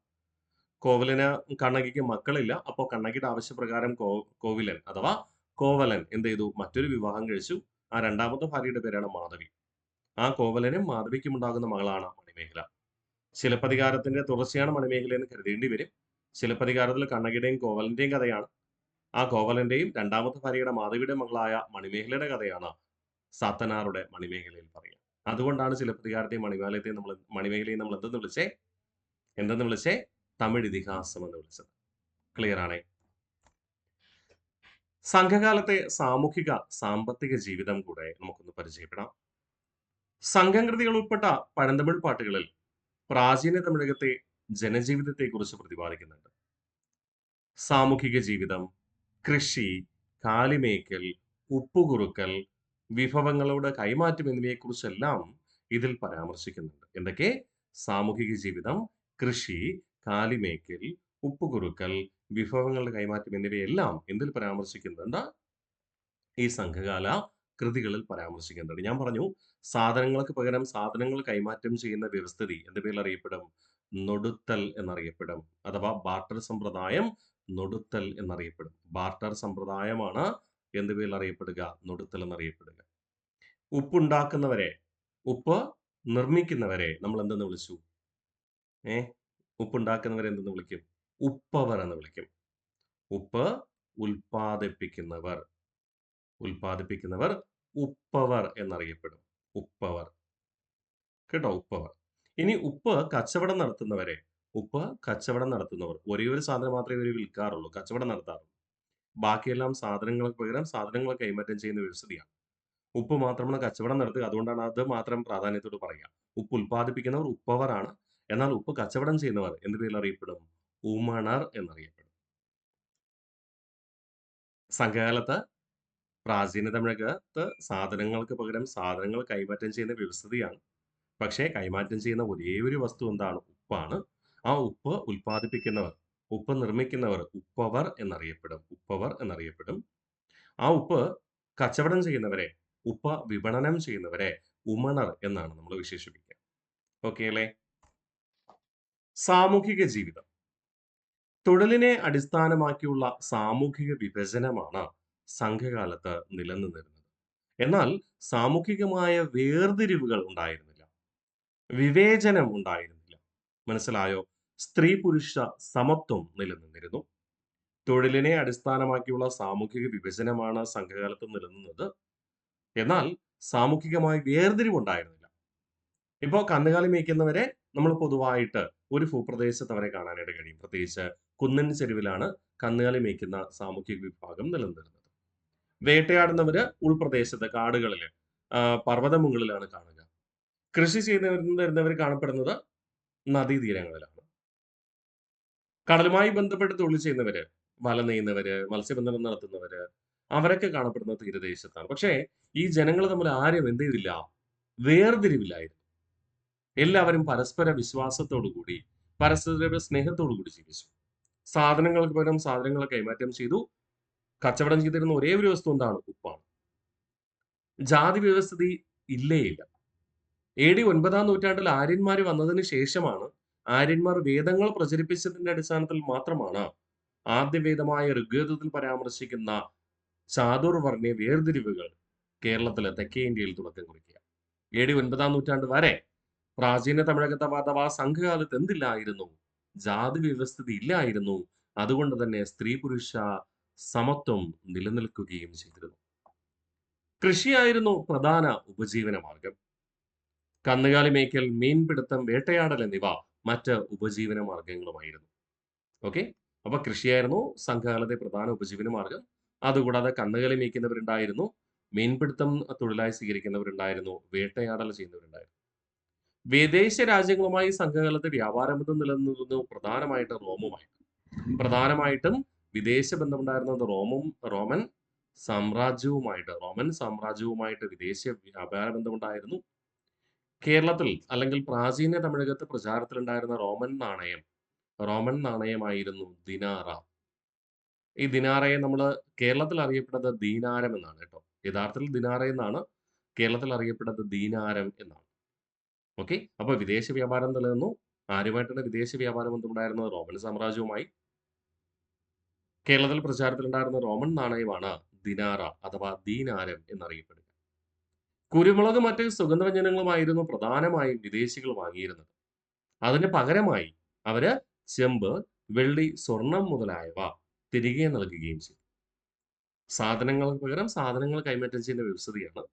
കണ്ണകിക്ക് മക്കളില്ല. അപ്പോൾ കണ്ണകിയുടെ ആവശ്യപ്രകാരം കോവലൻ എന്ത് ചെയ്തു? മറ്റൊരു വിവാഹം കഴിച്ചു. ആ രണ്ടാമത്തെ ഭാര്യയുടെ പേരാണ് മാധവി. ആ കോവലനും മാധവിക്കും ഉണ്ടാകുന്ന മകളാണ് മണിമേഖല. ചിലപ്പതികാരത്തിന്റെ തുടർച്ചയാണ് മണിമേഖല എന്ന് കരുതേണ്ടി വരും. ചിലപ്പതികാരത്തിൽ കണ്ണകിയുടെയും കോവലന്റെയും കഥയാണ്. ആ കോവലന്റെയും രണ്ടാമത്തെ ഭാര്യയുടെ മാധവിയുടെ മകളായ മണിമേഖലയുടെ കഥയാണ് സാത്തനാറുടെ മണിമേഖലയിൽ പറയുക. അതുകൊണ്ടാണ് ചിലപ്പതികാരത്തെയും മണിമേഖലയെയും നമ്മൾ എന്തെന്ന് വിളിച്ചേ? തമിഴ് ഇതിഹാസം എന്ന് വിളിച്ചത്. ക്ലിയർ ആണേ? സംഘകാലത്തെ സാമൂഹിക സാമ്പത്തിക ജീവിതം കൂടെ നമുക്കൊന്ന് പരിചയപ്പെടാം. സംഘകൃതികൾ ഉൾപ്പെട്ട പഴന്തമിഴ് പാട്ടുകളിൽ പ്രാചീന തമിഴകത്തെ ജനജീവിതത്തെ കുറിച്ച് പ്രതിപാദിക്കുന്നുണ്ട്. സാമൂഹിക ജീവിതം, കൃഷി, കാലിമേക്കൽ, ഉപ്പുകുറുക്കൽ, വിഭവങ്ങളുടെ കൈമാറ്റം എന്നിവയെക്കുറിച്ചെല്ലാം ഇതിൽ പരാമർശിക്കുന്നുണ്ട്. എന്തൊക്കെ? സാമൂഹിക ജീവിതം, കൃഷി, കാലിമേക്കൽ, ഉപ്പുകുറുക്കൽ, വിഭവങ്ങളുടെ കൈമാറ്റം എന്നിവയെല്ലാം എന്തിൽ പരാമർശിക്കുന്നുണ്ട്? ഈ സംഘകാല കൃതികളിൽ പരാമർശിക്കുന്നുണ്ട്. ഞാൻ പറഞ്ഞു, സാധനങ്ങൾക്ക് പകരം സാധനങ്ങൾ കൈമാറ്റം ചെയ്യുന്ന വ്യവസ്ഥിതി എന്ത് പേരിൽ അറിയപ്പെടും? നൊടുത്തൽ എന്നറിയപ്പെടും. അഥവാ ബാർട്ടർ സമ്പ്രദായം നൊടുത്തൽ എന്നറിയപ്പെടും. ബാർട്ടർ സമ്പ്രദായമാണ് എന്ത് പേരിൽ അറിയപ്പെടുക? നൊടുത്തൽ എന്നറിയപ്പെടുക. ഉപ്പ് നിർമ്മിക്കുന്നവരെ നമ്മൾ എന്തെന്ന് വിളിച്ചു? ഉപ്പുണ്ടാക്കുന്നവരെ എന്തെന്ന് വിളിക്കും? ഉപ്പവർ എന്ന് വിളിക്കും. ഉപ്പ് ഉൽപ്പാദിപ്പിക്കുന്നവർ ഉപ്പവർ എന്നറിയപ്പെടും. ഉപ്പവർ. കേട്ടോ? ഉപ്പവർ. ഇനി ഉപ്പ് കച്ചവടം നടത്തുന്നവർ ഒരേ ഒരു സാധനം മാത്രമേ ഇവർ വിൽക്കാറുള്ളൂ, കച്ചവടം നടത്താറുള്ളൂ. ബാക്കിയെല്ലാം സാധനങ്ങൾക്ക് പകരം സാധനങ്ങൾ കൈമാറ്റം ചെയ്യുന്ന വ്യവസ്ഥിതിയാണ്. ഉപ്പ് മാത്രമാണ് കച്ചവടം നടത്തുക. അതുകൊണ്ടാണ് അത് മാത്രം പ്രാധാന്യത്തോട് പറയുക. ഉപ്പ് ഉൽപ്പാദിപ്പിക്കുന്നവർ ഉപ്പവരാണ്. എന്നാൽ ഉപ്പ് കച്ചവടം ചെയ്യുന്നവർ എന്ത് പേരിൽ അറിയപ്പെടും? ഉമണർ എന്നറിയപ്പെടും. സംഘകാലത്ത് പ്രാചീന തമിഴകത്ത് സാധനങ്ങൾക്ക് പകരം സാധനങ്ങൾ കൈമാറ്റം ചെയ്യുന്ന വ്യവസ്ഥിതിയാണ്. പക്ഷേ കൈമാറ്റം ചെയ്യുന്ന ഒരേ ഒരു വസ്തു എന്താണ്? ഉപ്പാണ്. ആ ഉപ്പ് ഉൽപ്പാദിപ്പിക്കുന്നവർ, ഉപ്പ് നിർമ്മിക്കുന്നവർ ഉപ്പവർ എന്നറിയപ്പെടും. ആ ഉപ്പ് കച്ചവടം ചെയ്യുന്നവരെ, ഉപ്പ വിപണനം ചെയ്യുന്നവരെ ഉമണർ എന്നാണ് നമ്മൾ വിശേഷിപ്പിക്കുക. ഓക്കെ അല്ലേ? സാമൂഹിക ജീവിതം. തൊഴിലിനെ അടിസ്ഥാനമാക്കിയുള്ള സാമൂഹിക വിഭജനമാണ് സംഘകാലത്ത് നിലനിന്നിരുന്നത്. എന്നാൽ സാമൂഹികമായ വേർതിരിവുകൾ ഉണ്ടായിരുന്നില്ല, വിവേചനം ഉണ്ടായിരുന്നില്ല. മനസ്സിലായോ? സ്ത്രീ പുരുഷ സമത്വം നിലനിന്നിരുന്നു. തൊഴിലിനെ അടിസ്ഥാനമാക്കിയുള്ള സാമൂഹിക വിഭജനമാണ് സംഘകാലത്ത് നിലനിന്നത്. എന്നാൽ സാമൂഹികമായ വേർതിരിവുണ്ടായിരുന്നില്ല. ഇപ്പോൾ കന്നുകാലി മേയ്ക്കുന്നവരെ നമ്മൾ പൊതുവായിട്ട് ഒരു ഭൂപ്രദേശത്ത് അവരെ കാണാനായിട്ട് കഴിയും. പ്രത്യേകിച്ച് കുന്നിൻ ചെരുവിലാണ് കന്നുകാലി മേയ്ക്കുന്ന സാമൂഹിക വിഭാഗം നിലനിന്നിരുന്നത്. വേട്ടയാടുന്നവര് ഉൾപ്രദേശത്ത് കാടുകളിൽ, പർവ്വതമുകളിലാണ് കാണുക. കൃഷി ചെയ്യുന്നവർ കാണപ്പെടുന്നത് നദീതീരങ്ങളിലാണ്. കടലുമായി ബന്ധപ്പെട്ട് തൊഴിൽ ചെയ്യുന്നവര് വല നെയ്യുന്നവര്, മത്സ്യബന്ധനം നടത്തുന്നവര്, അവരൊക്കെ കാണപ്പെടുന്നത് തീരദേശത്താണ്. പക്ഷേ ഈ ജനങ്ങൾ തമ്മിൽ ആരും എന്ത് ചെയ്തില്ല? വേർതിരിവില്ലായിരുന്നു. എല്ലാവരും പരസ്പര വിശ്വാസത്തോടു കൂടി, പരസ്പര സ്നേഹത്തോടു കൂടി ജീവിച്ചു. സാധനങ്ങൾക്ക് പകരം സാധനങ്ങൾ കൈമാറ്റം ചെയ്തു. കച്ചവടം ചെയ്തിരുന്ന ഒരേ ഒരു വസ്തു എന്താണ്? ഉപ്പാണ്. ജാതി വ്യവസ്ഥിതി ഇല്ലേ ഇല്ല. എ.ഡി. 9-ാം നൂറ്റാണ്ടിൽ ആര്യന്മാര് വന്നതിന് ശേഷമാണ് ആര്യന്മാർ വേദങ്ങൾ പ്രചരിപ്പിച്ചതിന്റെ അടിസ്ഥാനത്തിൽ മാത്രമാണ് ആദ്യവേദമായ ഋഗ്വേദത്തിൽ പരാമർശിക്കുന്ന ചാതുർവർണ്ണ വേർതിരിവുകൾ കേരളത്തിലെ തെക്കേ ഇന്ത്യയിൽ തുടക്കം കുറിക്കുക. എ.ഡി. 9-ാം നൂറ്റാണ്ട് വരെ പ്രാചീന തമിഴകത്ത് അഥവാ സംഘകാലത്ത് എന്തില്ലായിരുന്നു? ജാതി വ്യവസ്ഥിതി ഇല്ലായിരുന്നു. അതുകൊണ്ട് തന്നെ സ്ത്രീ പുരുഷ സമത്വം നിലനിൽക്കുകയും ചെയ്തിരുന്നു. കൃഷിയായിരുന്നു പ്രധാന ഉപജീവന മാർഗം. കന്നുകാലി മേയ്ക്കൽ, മീൻപിടുത്തം, വേട്ടയാടൽ എന്നിവ മറ്റ് ഉപജീവന മാർഗങ്ങളുമായിരുന്നു. ഓക്കെ, അപ്പൊ കൃഷിയായിരുന്നു സംഘകാലത്തെ പ്രധാന ഉപജീവന മാർഗം. അതുകൂടാതെ കന്നുകാലി മേയ്ക്കുന്നവരുണ്ടായിരുന്നു, മീൻപിടുത്തം തൊഴിലായി സ്വീകരിക്കുന്നവരുണ്ടായിരുന്നു, വേട്ടയാടൽ ചെയ്യുന്നവരുണ്ടായിരുന്നു. വിദേശ രാജ്യങ്ങളുമായി സംഘകാലത്ത് വ്യാപാരബന്ധം നിലനിന്നിരുന്നു, പ്രധാനമായിട്ടും വിദേശ ബന്ധമുണ്ടായിരുന്നത് റോമൻ സാമ്രാജ്യവുമായിട്ട് വിദേശ വ്യാപാര ബന്ധമുണ്ടായിരുന്നു. കേരളത്തിൽ അല്ലെങ്കിൽ പ്രാചീന തമിഴകത്ത് പ്രചാരത്തിലുണ്ടായിരുന്ന റോമൻ നാണയമായിരുന്നു ദിനാറ. ഈ ദിനാറയെ നമ്മൾ കേരളത്തിൽ അറിയപ്പെടുന്നത് ദീനാരം എന്നാണ് കേട്ടോ. യഥാർത്ഥത്തിൽ ദിനാറ എന്നാണ്, കേരളത്തിൽ അറിയപ്പെടുന്നത് ദീനാരം എന്നാണ്. ഓക്കെ, അപ്പൊ വിദേശ വ്യാപാരം നിലനിന്നു. ആരുമായിട്ടാണ് വിദേശ വ്യാപാര ബന്ധമുണ്ടായിരുന്നത്? റോമൻ സാമ്രാജ്യവുമായി. കേരളത്തിൽ പ്രചാരത്തിലുണ്ടായിരുന്ന റോമൻ നാണയമാണ് ദിനാറ അഥവാ ദീനാരം എന്നറിയപ്പെടുക. കുരുമുളക് മറ്റ് സുഗന്ധവ്യഞ്ജനങ്ങളുമായിരുന്നു പ്രധാനമായും വിദേശികൾ വാങ്ങിയിരുന്നത്. അതിന് പകരമായി അവര് ചെമ്പ്, വെള്ളി, സ്വർണം മുതലായവ തിരികെ നൽകുകയും ചെയ്തു. സാധനങ്ങൾക്ക് പകരം സാധനങ്ങൾ കൈമാറ്റം ചെയ്യുന്ന വ്യവസ്ഥയാണ്.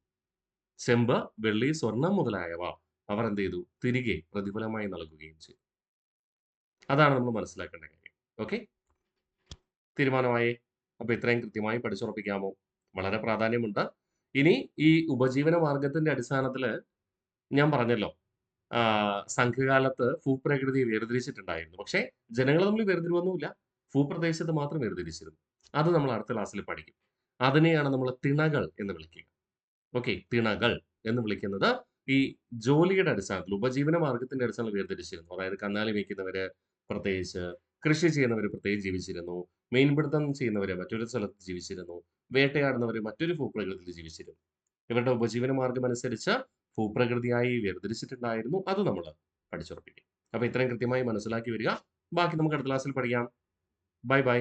ചെമ്പ്, വെള്ളി, സ്വർണം മുതലായവ അവർ എന്ത് ചെയ്തു? തിരികെ പ്രതിഫലമായി നൽകുകയും ചെയ്തു. അതാണ് നമ്മൾ മനസ്സിലാക്കേണ്ട കാര്യം. ഓക്കെ, തീരുമാനമായി. അപ്പൊ ഇത്രയും കൃത്യമായി പഠിച്ചുറപ്പിക്കാമോ? വളരെ പ്രാധാന്യമുണ്ട്. ഇനി ഈ ഉപജീവന മാർഗത്തിന്റെ അടിസ്ഥാനത്തില് ഞാൻ പറഞ്ഞല്ലോ, സംഘകാലത്ത് ഭൂപ്രകൃതിയെ വേർതിരിച്ചിട്ടുണ്ടായിരുന്നു. പക്ഷേ ജനങ്ങൾ തമ്മിൽ വേർതിരിവൊന്നുമില്ല. ഭൂപ്രദേശത്ത് മാത്രം വേർതിരിച്ചിരുന്നു. അത് നമ്മൾ അടുത്ത ക്ലാസ്സിൽ പഠിക്കും. അതിനെയാണ് നമ്മൾ തിണകൾ എന്ന് വിളിക്കുക. ഓക്കെ, തിണകൾ എന്ന് വിളിക്കുന്നത് ഈ ജോലിയുടെ അടിസ്ഥാനത്തിൽ, ഉപജീവന മാർഗത്തിന്റെ അടിസ്ഥാനത്തിൽ വേർതിരിച്ചിരുന്നു. അതായത് കന്നാലി മേയ്ക്കുന്നവര് പ്രത്യേകിച്ച്, കൃഷി ചെയ്യുന്നവർ പ്രത്യേകിച്ച് ജീവിച്ചിരുന്നു, മീൻപിടുത്തം ചെയ്യുന്നവര് മറ്റൊരു സ്ഥലത്ത് ജീവിച്ചിരുന്നു, വേട്ടയാടുന്നവര് മറ്റൊരു ഭൂപ്രകൃതിയിൽ ജീവിച്ചിരുന്നു. ഇവരുടെ ഉപജീവന മാർഗം അനുസരിച്ച് ഭൂപ്രകൃതിയായി വേർതിരിച്ചിട്ടുണ്ടായിരുന്നു. അത് നമ്മൾ പഠിച്ചുറപ്പിക്കും. അപ്പൊ ഇത്രയും കൃത്യമായി മനസ്സിലാക്കി വരിക. ബാക്കി നമുക്ക് അടുത്ത ക്ലാസ്സിൽ പഠിക്കാം. Bye bye.